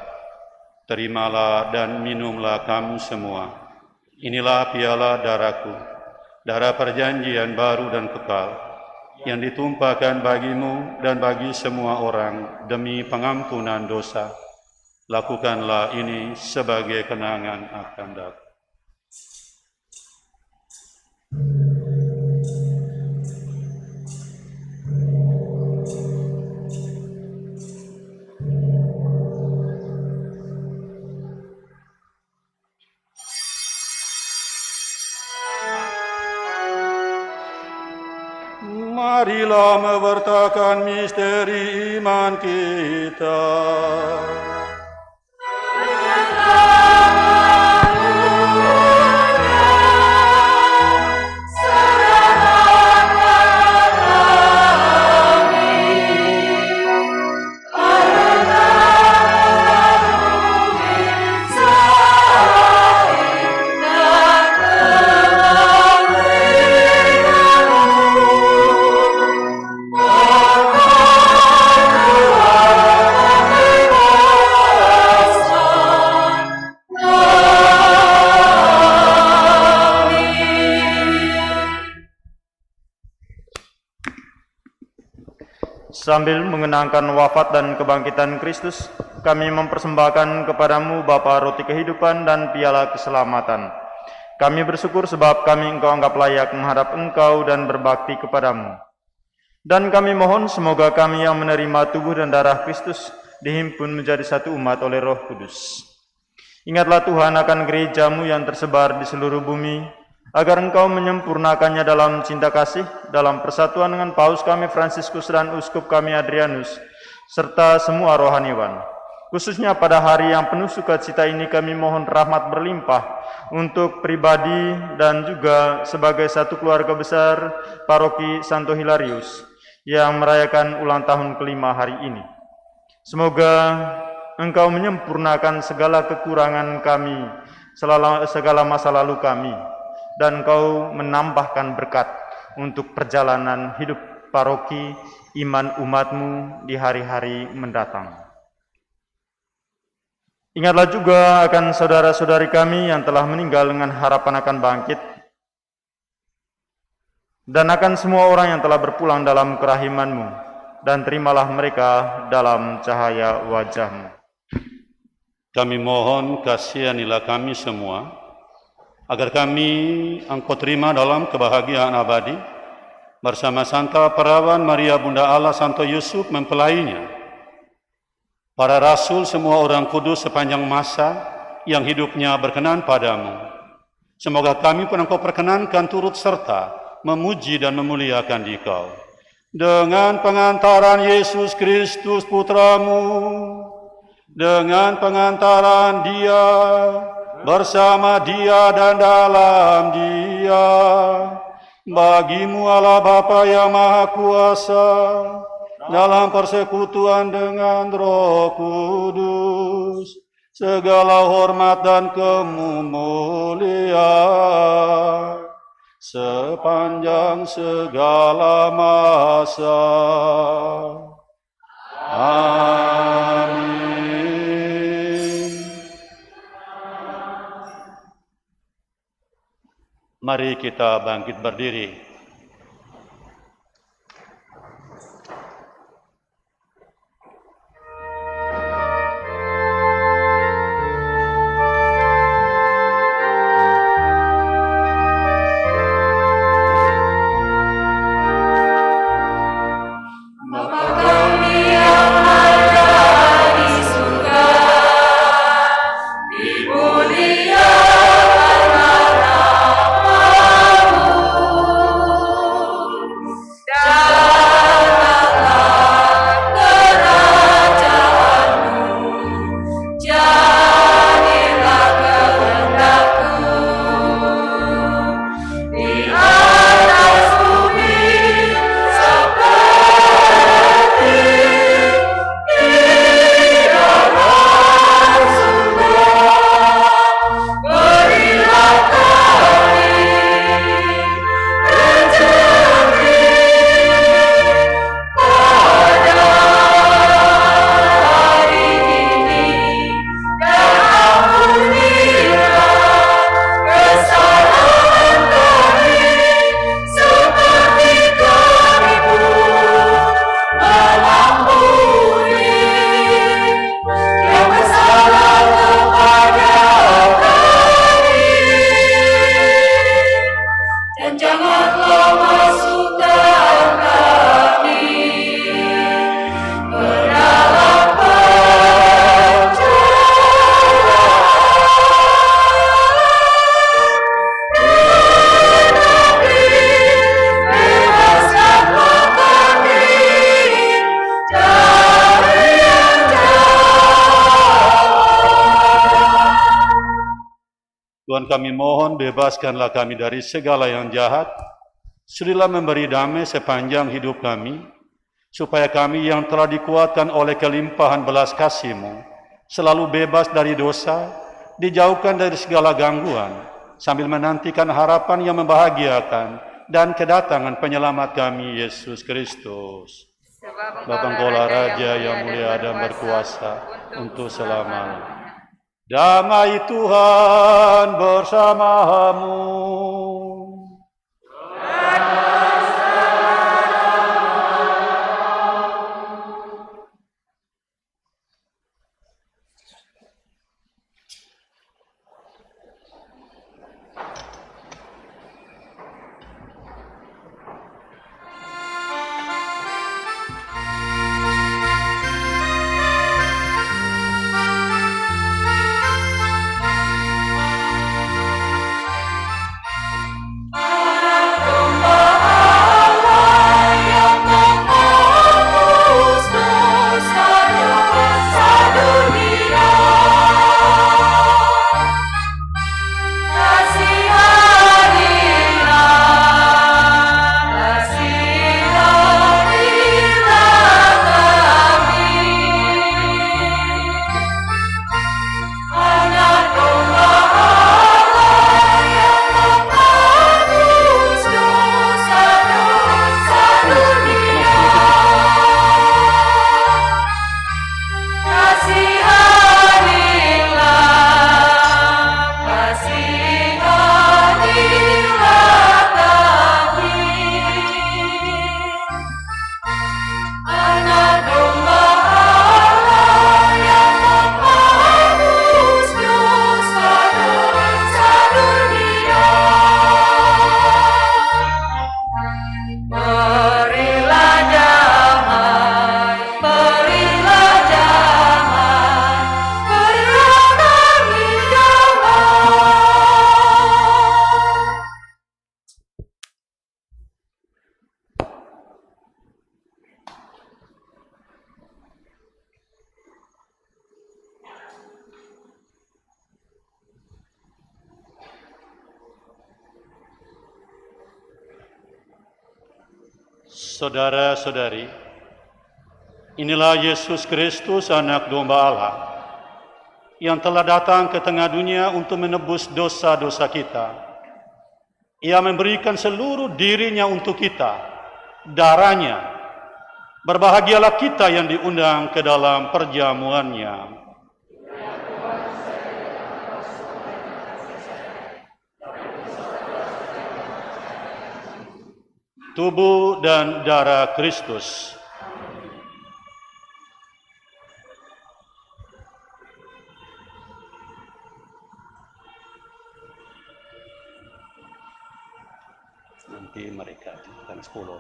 "Terimalah dan minumlah kamu semua. Inilah piala darahku, darah perjanjian baru dan kekal, yang ditumpahkan bagimu dan bagi semua orang demi pengampunan dosa. Lakukanlah ini sebagai kenangan akan aku." Marilah mewartakan misteri iman kita. Sambil mengenangkan wafat dan kebangkitan Kristus, kami mempersembahkan kepadamu Bapa roti kehidupan dan piala keselamatan. Kami bersyukur sebab kami Engkau anggap layak menghadap Engkau dan berbakti kepadamu. Dan kami mohon semoga kami yang menerima tubuh dan darah Kristus dihimpun menjadi satu umat oleh Roh Kudus. Ingatlah Tuhan akan gerejamu yang tersebar di seluruh bumi, agar Engkau menyempurnakannya dalam cinta kasih, dalam persatuan dengan Paus kami Fransiskus dan Uskup kami Adrianus, serta semua rohaniwan. Khususnya pada hari yang penuh sukacita ini kami mohon rahmat berlimpah untuk pribadi dan juga sebagai satu keluarga besar Paroki Santo Hilarius yang merayakan ulang tahun kelima hari ini. Semoga Engkau menyempurnakan segala kekurangan kami, segala masa lalu kami, dan Engkau menambahkan berkat untuk perjalanan hidup paroki iman umatmu di hari-hari mendatang. Ingatlah juga akan saudara-saudari kami yang telah meninggal dengan harapan akan bangkit, dan akan semua orang yang telah berpulang dalam kerahiman-Mu, dan terimalah mereka dalam cahaya wajah-Mu. Kami mohon kasihanilah kami semua, agar kami Engkau terima dalam kebahagiaan abadi, bersama Santa Perawan Maria Bunda Allah, Santo Yusuf mempelainya, para rasul, semua orang kudus sepanjang masa yang hidupnya berkenan padamu. Semoga kami pun Engkau perkenankan turut serta memuji dan memuliakan Dikau. Dengan pengantaran Yesus Kristus Putramu, dengan pengantaran Dia, bersama Dia dan dalam Dia, bagimu Allah Bapa yang Maha Kuasa, dalam persekutuan dengan Roh Kudus, segala hormat dan kemuliaan sepanjang segala masa. Amin. Mari kita bangkit berdiri. Dimuliakan namamu. janganlah masukkan kami ke dalam bebaskanlah kami dari yang Tuhan kami mohon, bebaskanlah kami dari segala yang jahat. Sudilah memberi damai sepanjang hidup kami, supaya kami yang telah dikuatkan oleh kelimpahan belas kasih-Mu, selalu bebas dari dosa, dijauhkan dari segala gangguan, sambil menantikan harapan yang membahagiakan dan kedatangan penyelamat kami, Yesus Kristus. Sebab Bapa Engkaulah Raja yang mulia dan berkuasa untuk selamanya. Damai Tuhan bersamamu. Saudara-saudari, inilah Yesus Kristus, Anak Domba Allah, yang telah datang ke tengah dunia untuk menebus dosa-dosa kita. Ia memberikan seluruh dirinya untuk kita, darahnya. Berbahagialah kita yang diundang ke dalam perjamuannya. Tubuh dan darah Kristus. Nanti mereka jam 10.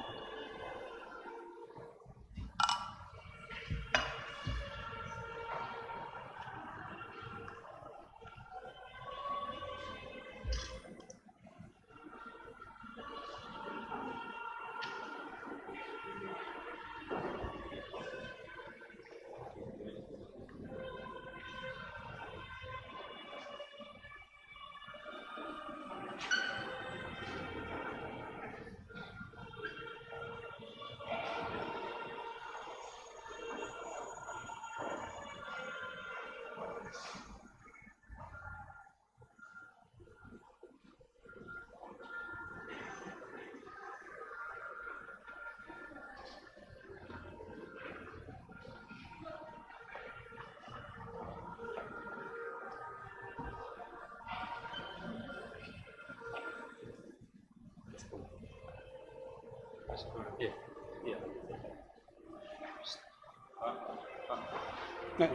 Iya.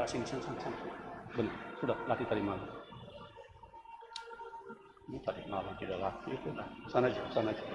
Sini. Benar, sudah latih tadi malam. Ini tadi malam tidak laku itu. Nah, sana aja, sana aja.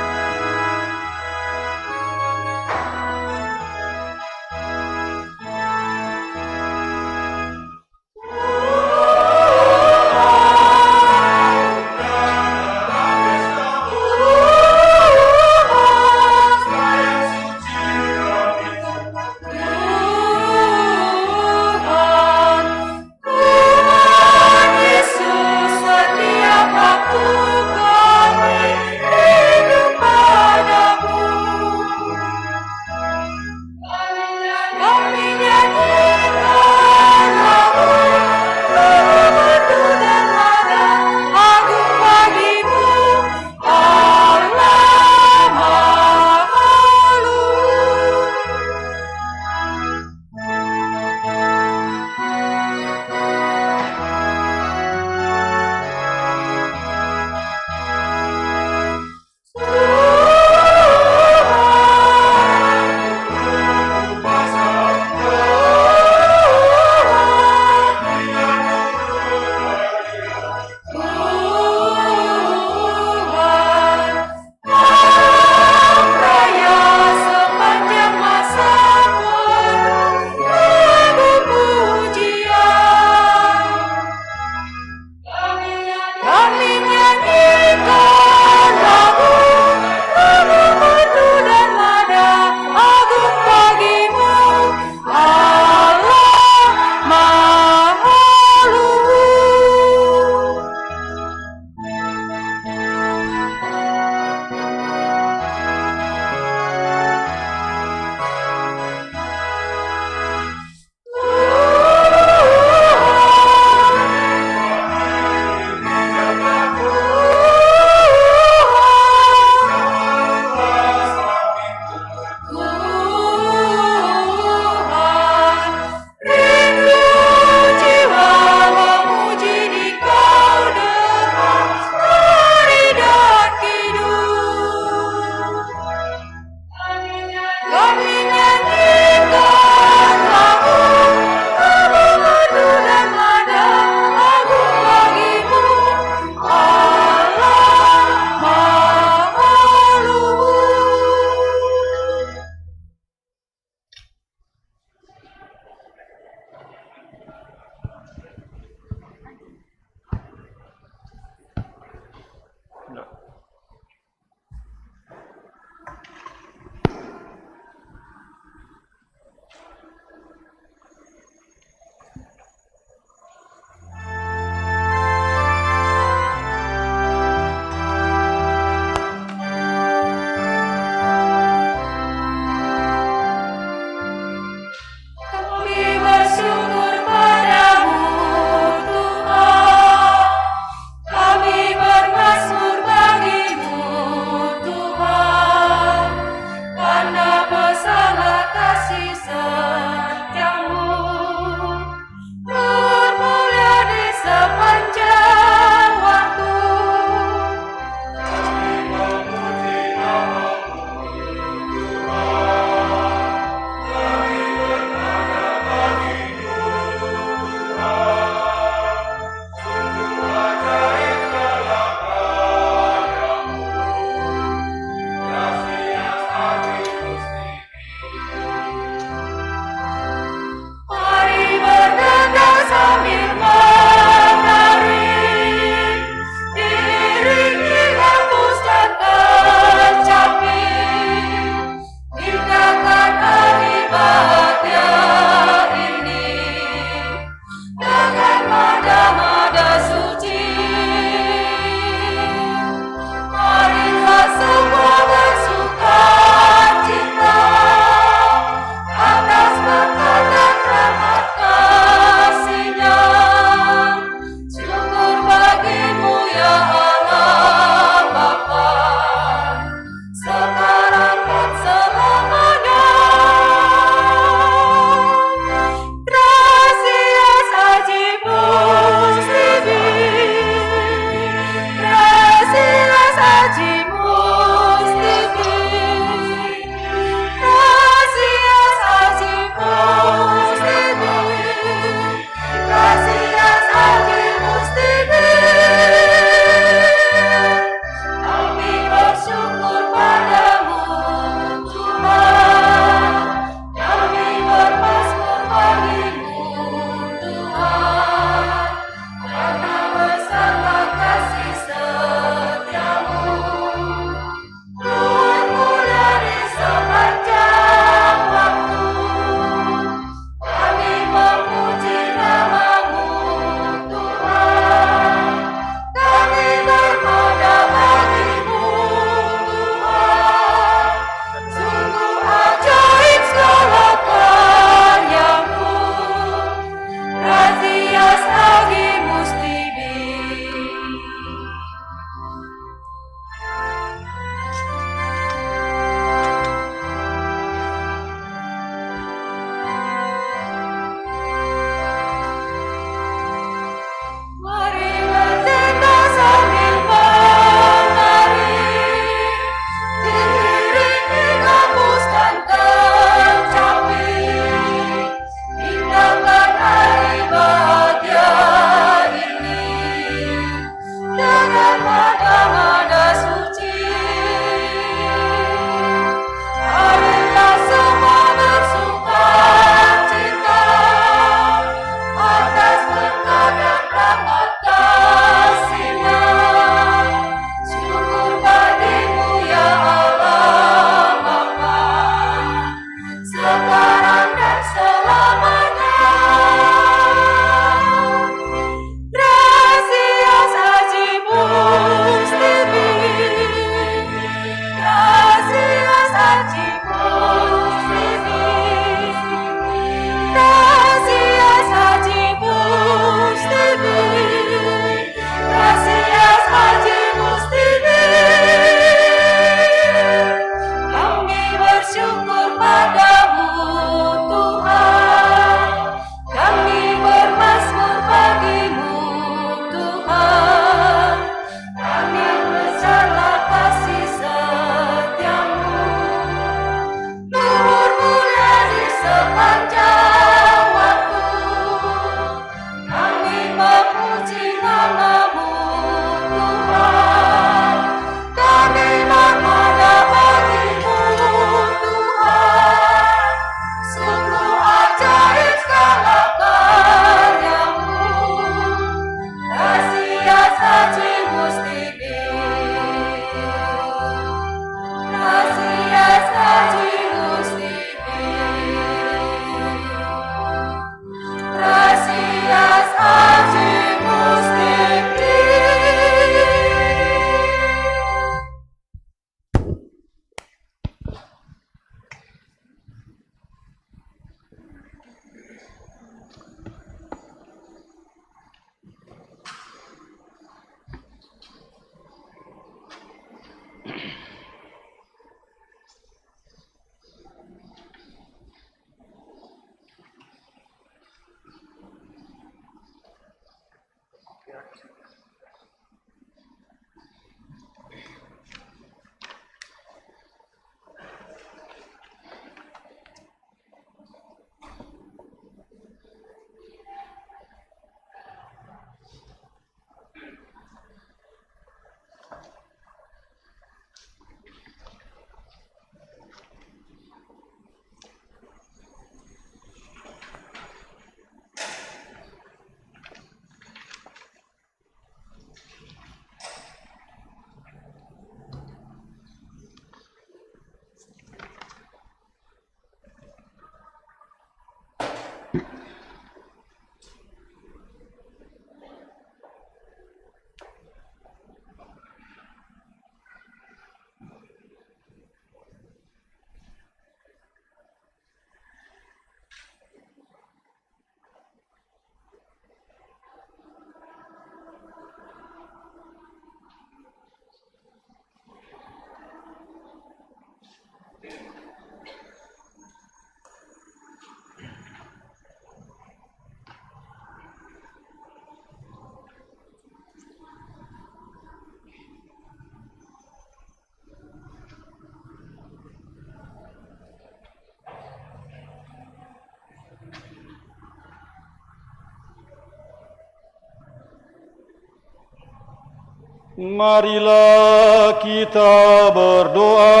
Marilah kita berdoa.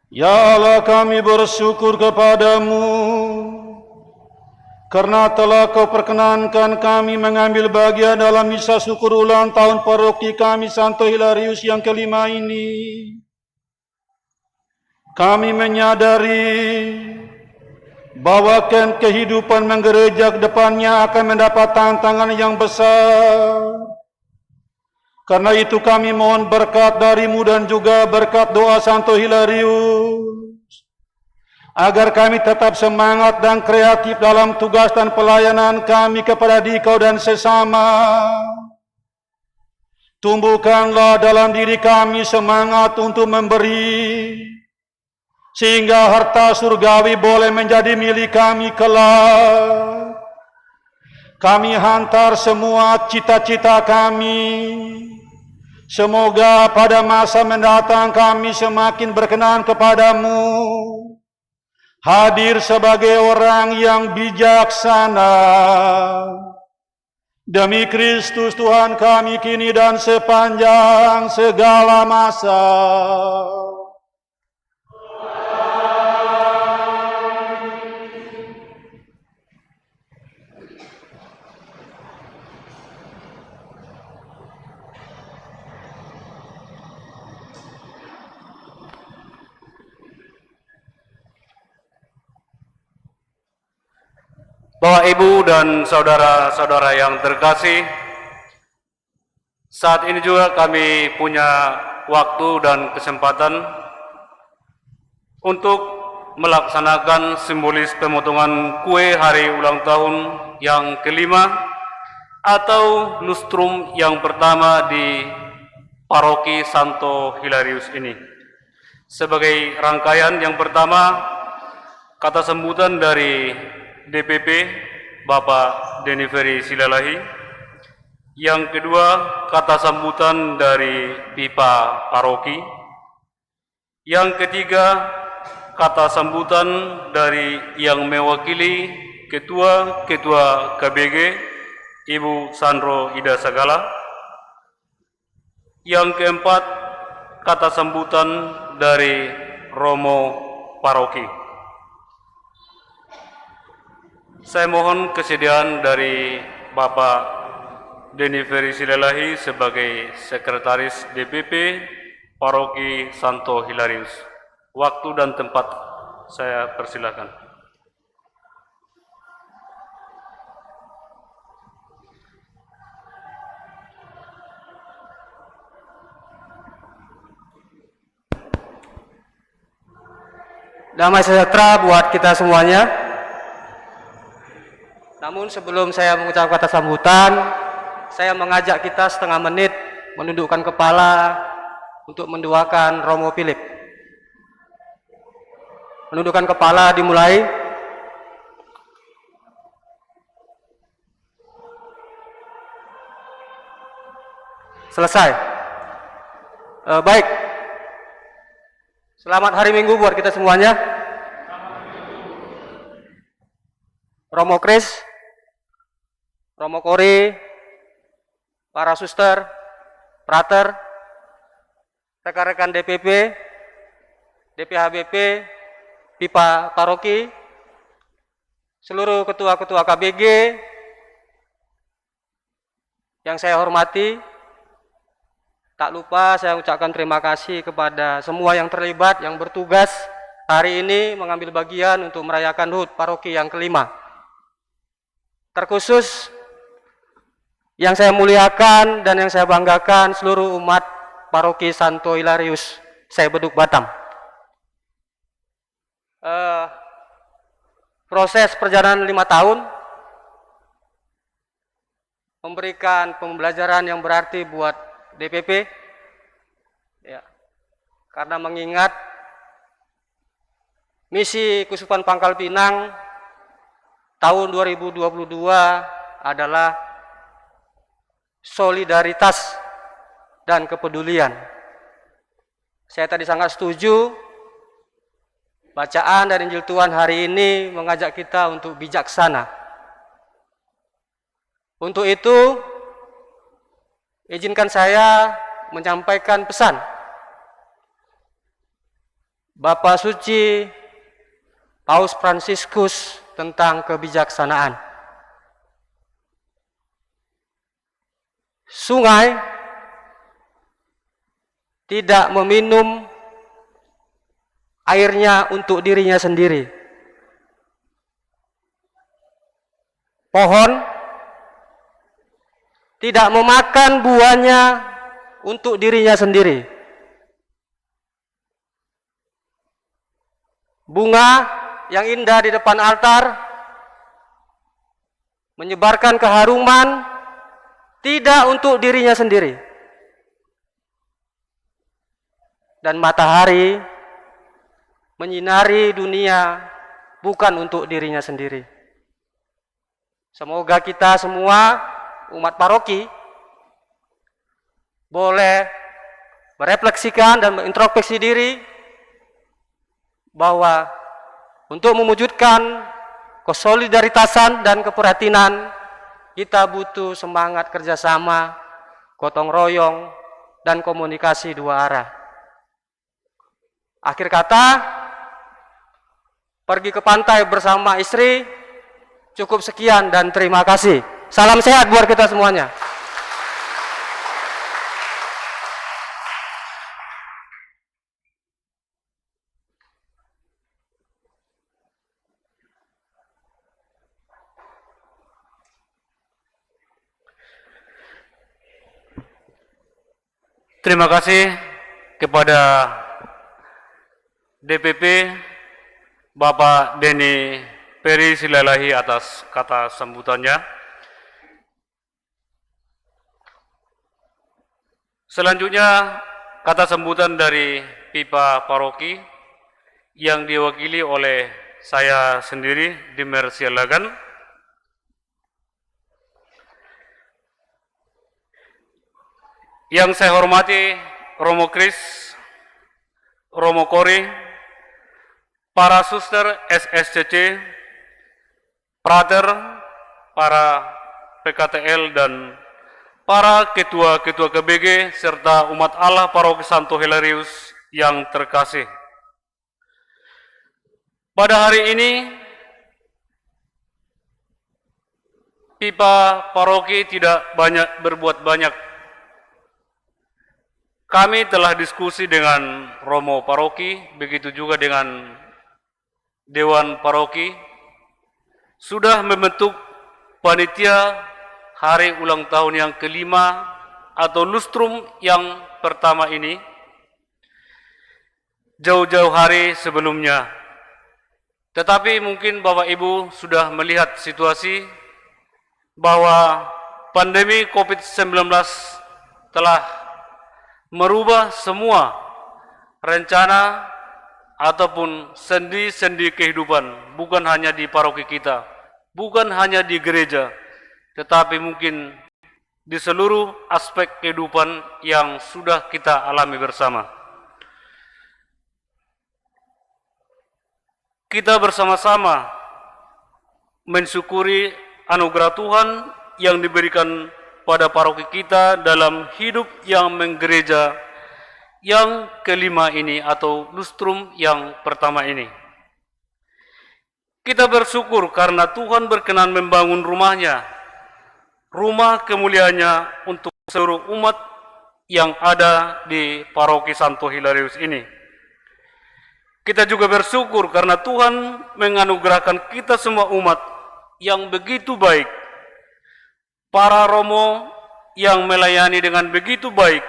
Ya Allah, kami bersyukur kepadamu karena telah Kau perkenankan kami mengambil bagian dalam misa syukur ulang tahun paroki kami Santo Hilarius yang kelima ini. Kami menyadari bahwa kehidupan menggereja ke depannya akan mendapat tantangan yang besar. Karena itu kami mohon berkat darimu dan juga berkat doa Santo Hilarius agar kami tetap semangat dan kreatif dalam tugas dan pelayanan kami kepada Dikau dan sesama. Tumbuhkanlah dalam diri kami semangat untuk memberi, sehingga harta surgawi boleh menjadi milik kami kelak. Kami hantar semua cita-cita kami. Semoga pada masa mendatang kami semakin berkenan kepadamu, hadir sebagai orang yang bijaksana. Demi Kristus Tuhan kami kini dan sepanjang segala masa. Bapak, Ibu, dan saudara-saudara yang terkasih, saat ini juga kami punya waktu dan kesempatan untuk melaksanakan simbolis pemotongan kue hari ulang tahun yang kelima atau lustrum yang pertama di Paroki Santo Hilarius ini. Sebagai rangkaian yang pertama, kata sambutan dari DPP Bapak Denny Ferry Silalahi. Yang kedua, kata sambutan dari Pipa Paroki. Yang ketiga, kata sambutan dari yang mewakili Ketua KBG Ibu Sandro Ida Sagala. Yang keempat, kata sambutan dari Romo Paroki. Saya mohon kesediaan dari Bapak Denny Ferry Silalahi sebagai Sekretaris DPP Paroki Santo Hilarius. Waktu dan tempat saya persilakan. Damai sejahtera buat kita semuanya. Namun sebelum saya mengucapkan kata sambutan, saya mengajak kita setengah menit menundukkan kepala untuk mendoakan Romo Philip. Menundukkan kepala dimulai. Selesai. Baik. Selamat hari Minggu buat kita semuanya. Romo Kris, Romo Kori, para suster, prater, rekan-rekan DPP, DPHBP, Pipa Paroki, seluruh ketua-ketua KBG yang saya hormati. Tak lupa saya ucapkan terima kasih kepada semua yang terlibat, yang bertugas hari ini mengambil bagian untuk merayakan HUT Paroki yang kelima. Terkhusus yang saya muliakan dan yang saya banggakan seluruh umat Paroki Santo Hilarius saya Beduk Batam. Proses perjalanan 5 tahun memberikan pembelajaran yang berarti buat DPP, ya, karena mengingat misi Kuskupan Pangkal Pinang tahun 2022 adalah solidaritas dan kepedulian. Saya tadi sangat setuju, bacaan dari Injil Tuhan hari ini mengajak kita untuk bijaksana. Untuk itu, izinkan saya menyampaikan pesan Bapak Suci Paus Fransiskus tentang kebijaksanaan. Sungai tidak meminum airnya untuk dirinya sendiri. Pohon tidak memakan buahnya untuk dirinya sendiri. Bunga yang indah di depan altar, menyebarkan keharuman tidak untuk dirinya sendiri. Dan matahari menyinari dunia bukan untuk dirinya sendiri. Semoga kita semua umat paroki boleh merefleksikan dan mengintrospeksi diri bahwa untuk mewujudkan kesolidaritasan dan keprihatinan, kita butuh semangat kerjasama, gotong royong, dan komunikasi dua arah. Akhir kata, pergi ke pantai bersama istri, cukup sekian dan terima kasih. Salam sehat buat kita semuanya. Terima kasih kepada DPP Bapak Denny Peri Silalahi atas kata sambutannya. Selanjutnya kata sambutan dari Pipa Paroki yang diwakili oleh saya sendiri, Dimer Sialagan. Yang saya hormati Romo Kris, Romo Kori, para suster SSCC, prater, para PKTL dan para ketua-ketua KBG serta umat Allah Paroki Santo Hilarius yang terkasih. Pada hari ini Pipa Paroki tidak berbuat banyak. Kami telah diskusi dengan Romo Paroki, begitu juga dengan Dewan Paroki, sudah membentuk panitia hari ulang tahun yang kelima atau lustrum yang pertama ini, jauh-jauh hari sebelumnya. Tetapi mungkin Bapak Ibu sudah melihat situasi bahwa pandemi COVID-19 telah merubah semua rencana ataupun sendi-sendi kehidupan, bukan hanya di paroki kita, bukan hanya di gereja, tetapi mungkin di seluruh aspek kehidupan yang sudah kita alami bersama. Kita bersama-sama mensyukuri anugerah Tuhan yang diberikan pada paroki kita dalam hidup yang menggereja yang kelima ini atau lustrum yang pertama ini. Kita bersyukur karena Tuhan berkenan membangun rumahnya, rumah kemuliaannya untuk seluruh umat yang ada di Paroki Santo Hilarius ini. Kita juga bersyukur karena Tuhan menganugerahkan kita semua umat yang begitu baik, para romo yang melayani dengan begitu baik,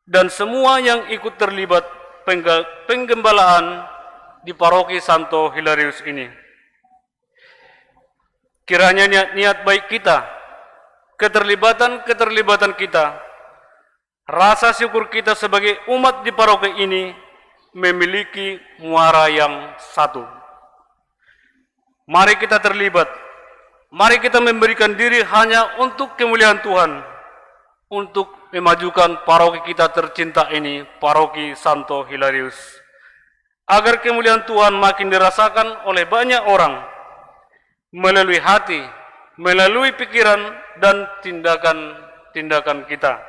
dan semua yang ikut terlibat penggembalaan di Paroki Santo Hilarius ini. Kiranya niat baik kita, keterlibatan kita, rasa syukur kita sebagai umat di paroki ini memiliki muara yang satu. Mari kita terlibat. Mari kita memberikan diri hanya untuk kemuliaan Tuhan, untuk memajukan paroki kita tercinta ini, Paroki Santo Hilarius, agar kemuliaan Tuhan makin dirasakan oleh banyak orang, melalui hati, melalui pikiran, dan tindakan-tindakan kita.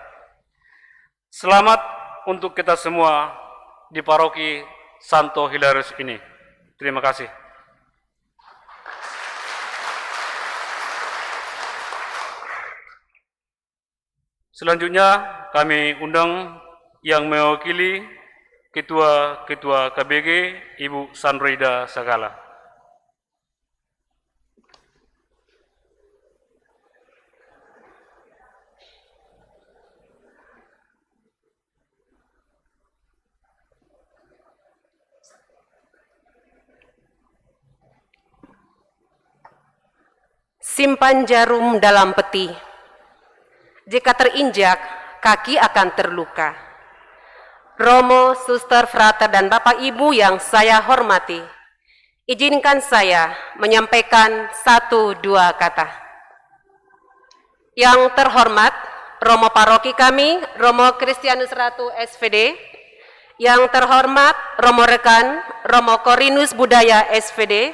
Selamat untuk kita semua di Paroki Santo Hilarius ini. Terima kasih. Selanjutnya kami undang yang mewakili Ketua-Ketua KBG, Ibu Sandrida Sagala. simpan jarum dalam peti. Jika terinjak, kaki akan terluka. Romo, suster, frater, dan Bapak Ibu yang saya hormati, izinkan saya menyampaikan 1-2 kata. Yang terhormat, Romo Paroki kami, Romo Kristianus Ratu SVD. Yang terhormat, Romo Rekan, Romo Korinus Budaya SVD.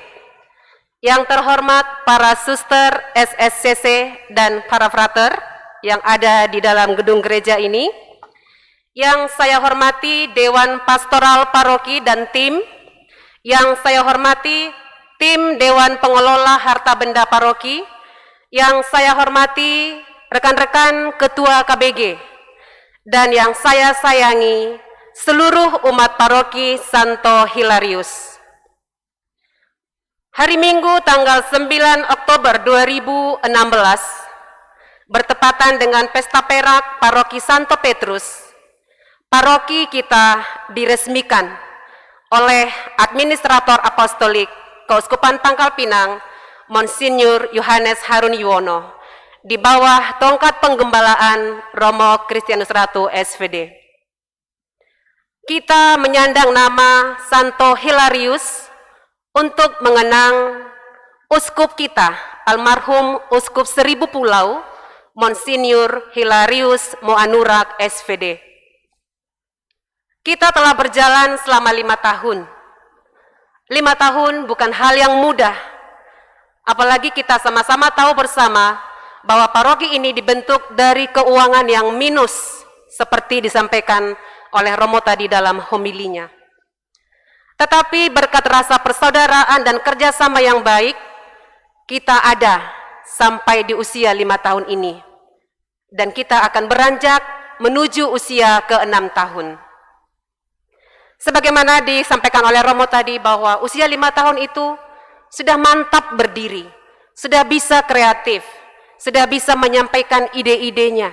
Yang terhormat, para suster SSCC dan para frater yang ada di dalam gedung gereja ini. Yang saya hormati Dewan Pastoral Paroki dan tim. Yang saya hormati tim Dewan Pengelola Harta Benda Paroki. Yang saya hormati rekan-rekan Ketua KBG. Dan yang saya sayangi seluruh umat Paroki Santo Hilarius. Hari Minggu tanggal 9 Oktober 2016 bertepatan dengan Pesta Perak Paroki Santo Petrus, paroki kita diresmikan oleh Administrator Apostolik Keuskupan Pangkal Pinang, Monsinyur Yohanes Harun Yuwono, di bawah tongkat penggembalaan Romo Kristianus Ratu SVD. Kita menyandang nama Santo Hilarius untuk mengenang uskup kita, almarhum Uskup Seribu Pulau, Monsinyur Hilarius Moanurak SVD. Kita telah berjalan selama 5 tahun. 5 tahun bukan hal yang mudah. Apalagi kita sama-sama tahu bersama bahwa paroki ini dibentuk dari keuangan yang minus, seperti disampaikan oleh Romo tadi dalam homilinya. Tetapi berkat rasa persaudaraan dan kerjasama yang baik, kita ada sampai di usia 5 tahun ini. Dan kita akan beranjak menuju usia ke-6 tahun. Sebagaimana disampaikan oleh Romo tadi bahwa usia 5 tahun itu sudah mantap berdiri, sudah bisa kreatif, sudah bisa menyampaikan ide-idenya.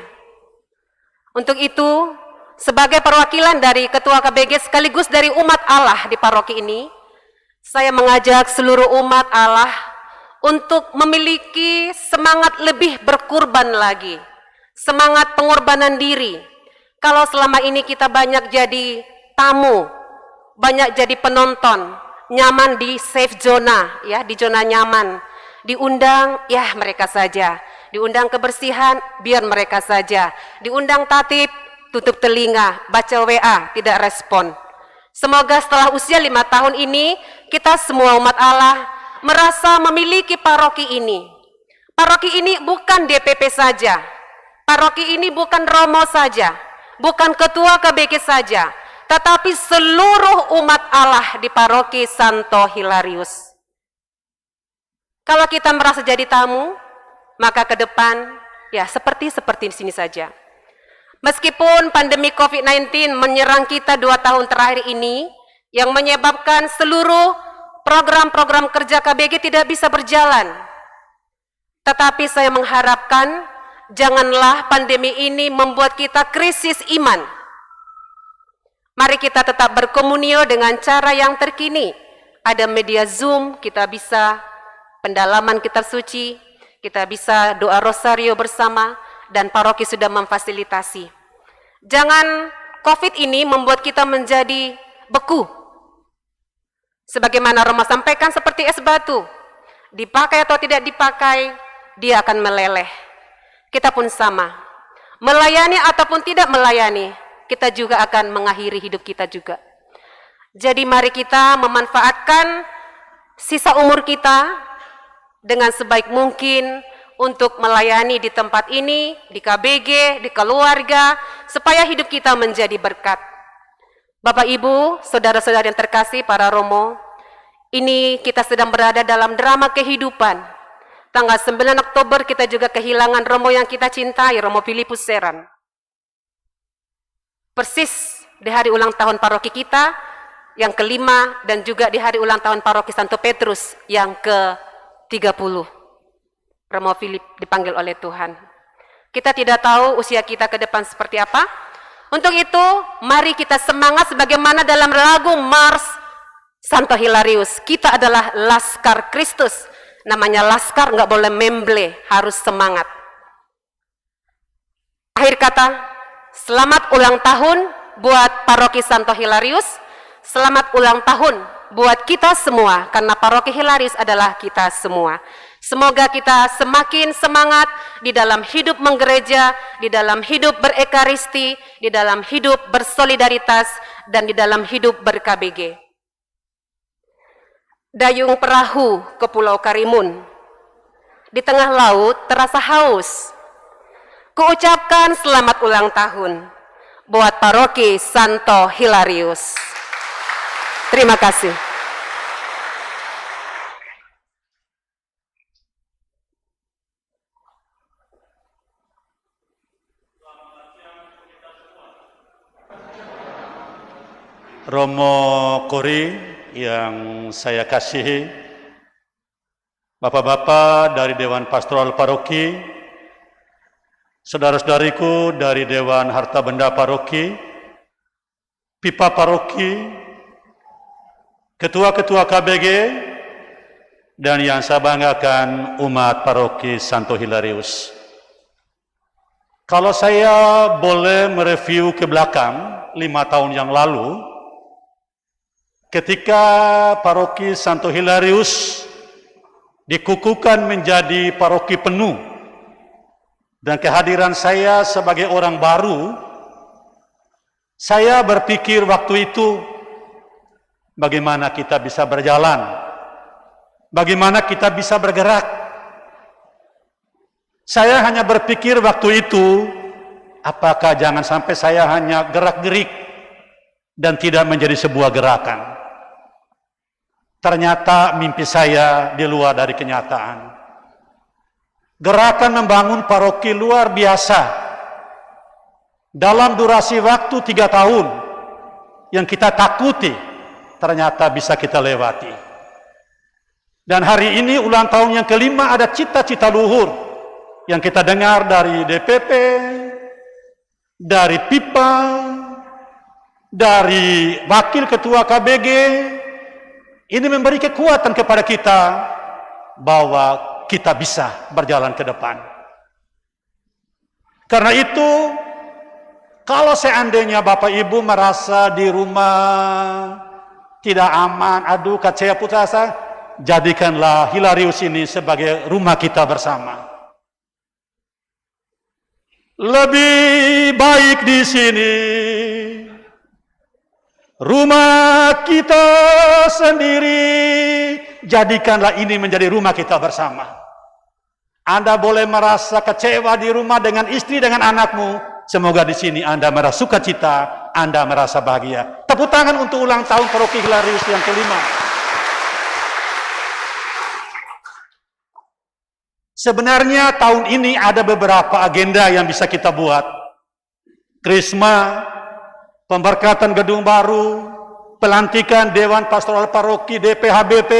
Untuk itu, sebagai perwakilan dari Ketua KBG sekaligus dari umat Allah di paroki ini, saya mengajak seluruh umat Allah untuk memiliki semangat lebih berkurban lagi, semangat pengorbanan diri. Kalau selama ini kita banyak jadi tamu, banyak jadi penonton, nyaman di safe zona, ya, di zona nyaman, diundang, ya mereka saja, diundang kebersihan, biar mereka saja, diundang tatib, tutup telinga, baca WA, tidak respon. Semoga setelah usia 5 tahun ini, kita semua umat Allah merasa memiliki paroki ini. Paroki ini bukan DPP saja, paroki ini bukan Romo saja, bukan Ketua KBG saja, tetapi seluruh umat Allah di paroki Santo Hilarius. Kalau kita merasa jadi tamu, maka ke depan, ya seperti di sini saja. Meskipun pandemi COVID-19 menyerang kita 2 tahun terakhir ini, yang menyebabkan seluruh program-program kerja KBG tidak bisa berjalan. Tetapi saya mengharapkan, janganlah pandemi ini membuat kita krisis iman. Mari kita tetap berkomunio dengan cara yang terkini. Ada media Zoom, kita bisa pendalaman kitab suci, kita bisa doa rosario bersama, dan paroki sudah memfasilitasi. Jangan COVID ini membuat kita menjadi beku. Sebagaimana Romo sampaikan seperti es batu, dipakai atau tidak dipakai, dia akan meleleh. Kita pun sama, melayani ataupun tidak melayani, kita juga akan mengakhiri hidup kita juga. Jadi mari kita memanfaatkan sisa umur kita dengan sebaik mungkin untuk melayani di tempat ini, di KBG, di keluarga, supaya hidup kita menjadi berkat. Bapak Ibu, saudara-saudara yang terkasih, para Romo, ini kita sedang berada dalam drama kehidupan. Tanggal 9 Oktober kita juga kehilangan Romo yang kita cintai, Romo Filipus Seran. Persis di hari ulang tahun paroki kita yang kelima, dan juga di hari ulang tahun paroki Santo Petrus yang ke-30. Romo Filip dipanggil oleh Tuhan. Kita tidak tahu usia kita ke depan seperti apa. Untuk itu, mari kita semangat sebagaimana dalam lagu Mars Santo Hilarius. Kita adalah Laskar Kristus. Namanya laskar nggak boleh memble, harus semangat. Akhir kata, selamat ulang tahun buat Paroki Santo Hilarius. Selamat ulang tahun buat kita semua, karena Paroki Hilarius adalah kita semua. Semoga kita semakin semangat di dalam hidup menggereja, di dalam hidup berekaristi, di dalam hidup bersolidaritas, dan di dalam hidup ber-KBG. Dayung perahu ke Pulau Karimun. Di tengah laut terasa haus. Kuucapkan selamat ulang tahun buat Paroki Santo Hilarius. Terima kasih. Romo Kori yang saya kasihi, Bapak-bapak dari Dewan Pastoral Paroki, saudara-saudariku dari Dewan Harta Benda Paroki, Pipa Paroki, Ketua-ketua KBG, dan yang saya banggakan umat Paroki Santo Hilarius. Kalau saya boleh mereview ke belakang 5 tahun yang lalu, ketika Paroki Santo Hilarius dikukuhkan menjadi paroki penuh, dan kehadiran saya sebagai orang baru, saya berpikir waktu itu, bagaimana kita bisa berjalan, bagaimana kita bisa bergerak. Saya hanya berpikir waktu itu, apakah jangan sampai saya hanya gerak-gerik dan tidak menjadi sebuah gerakan. Ternyata mimpi saya di luar dari kenyataan. Gerakan membangun paroki luar biasa. Dalam durasi waktu 3 tahun, yang kita takuti, ternyata bisa kita lewati. Dan hari ini ulang tahun yang kelima, ada cita-cita luhur yang kita dengar dari DPP, dari Pipa, dari Wakil Ketua KBG. Ini memberi kekuatan kepada kita bahwa kita bisa berjalan ke depan. Karena itu, kalau seandainya Bapak Ibu merasa di rumah tidak aman, aduh kacaya putasa, jadikanlah Hilarius ini sebagai rumah kita bersama. Lebih baik di sini, rumah kita sendiri, jadikanlah ini menjadi rumah kita bersama. Anda boleh merasa kecewa di rumah dengan istri, dengan anakmu. Semoga di sini Anda merasa sukacita, Anda merasa bahagia. Tepuk tangan untuk ulang tahun Paroki Hilarius yang kelima. Sebenarnya tahun ini ada beberapa agenda yang bisa kita buat. Krisma, pemberkatan gedung baru, pelantikan Dewan Pastoral Paroki DPHBP.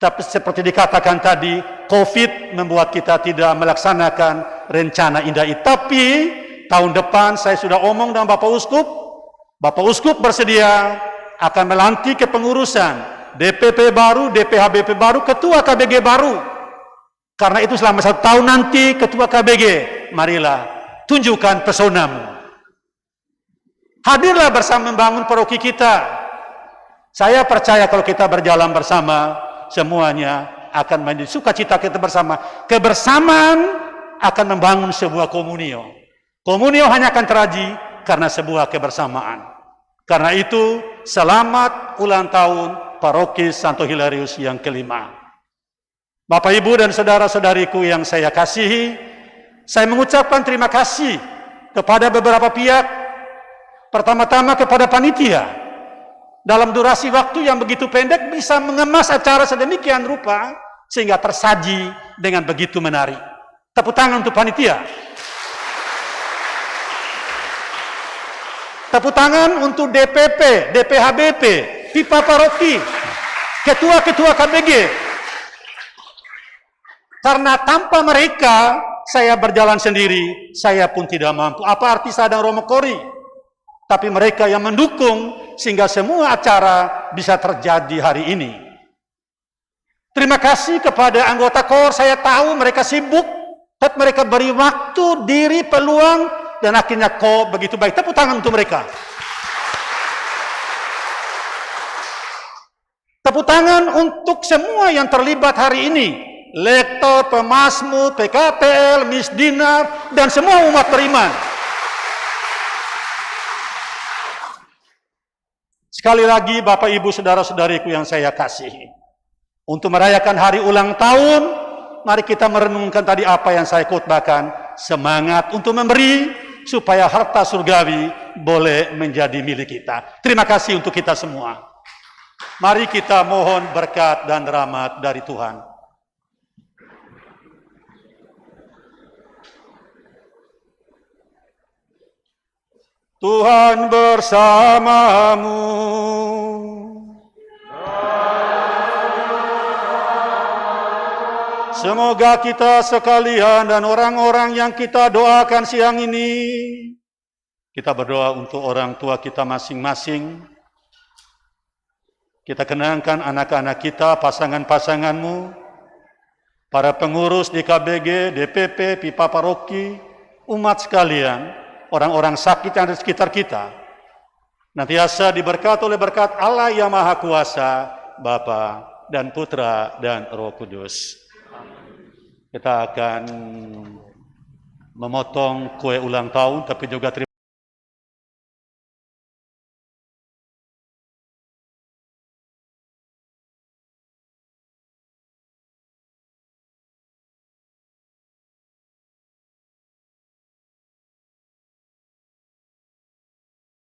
Tapi seperti dikatakan tadi, COVID membuat kita tidak melaksanakan rencana indah itu. Tapi tahun depan saya sudah omong dengan Bapak Uskup. Bapak Uskup bersedia akan melantik kepengurusan DPP baru, DPHBP baru, Ketua KBG baru. Karena itu selama 1 tahun nanti Ketua KBG, marilah tunjukkan pesonamu. Hadirlah bersama membangun paroki kita. Saya percaya kalau kita berjalan bersama, semuanya akan menjadi sukacita kita bersama. Kebersamaan akan membangun sebuah komunio. Komunio hanya akan teraji karena sebuah kebersamaan. Karena itu, selamat ulang tahun Paroki Santo Hilarius yang kelima. Bapak, Ibu, dan saudara-saudariku yang saya kasihi, saya mengucapkan terima kasih kepada beberapa pihak. Pertama-tama kepada panitia, dalam durasi waktu yang begitu pendek bisa mengemas acara sedemikian rupa sehingga tersaji dengan begitu menarik. Tepuk tangan untuk panitia. Tepuk tangan untuk DPP, DPHBP, Pipa Paroki, Ketua-ketua KBG. Karena tanpa mereka saya berjalan sendiri, saya pun tidak mampu. Apa arti saya dan Romo Kori? Tapi mereka yang mendukung sehingga semua acara bisa terjadi hari ini. Terima kasih kepada anggota KOR, saya tahu mereka sibuk, tapi mereka beri waktu, diri, peluang, dan akhirnya KOR begitu baik. Tepuk tangan untuk mereka. Tepuk tangan untuk semua yang terlibat hari ini. Lektor, pemasmur, PKPL, Misdinar, dan semua umat beriman. Sekali lagi Bapak Ibu Saudara-saudariku yang saya kasihi. Untuk merayakan hari ulang tahun, mari kita merenungkan tadi apa yang saya khotbahkan. Semangat untuk memberi, supaya harta surgawi boleh menjadi milik kita. Terima kasih untuk kita semua. Mari kita mohon berkat dan rahmat dari Tuhan. Tuhan bersamamu. Semoga kita sekalian dan orang-orang yang kita doakan siang ini, kita berdoa untuk orang tua kita masing-masing. Kita kenangkan anak-anak kita, pasangan-pasanganmu, para pengurus di KBG, DPP, Pipa Paroki, umat sekalian, orang-orang sakit yang ada di sekitar kita. Nantiasa diberkati oleh berkat Allah yang Maha Kuasa, Bapa dan Putra dan Roh Kudus. Kita akan memotong kue ulang tahun, tapi juga terima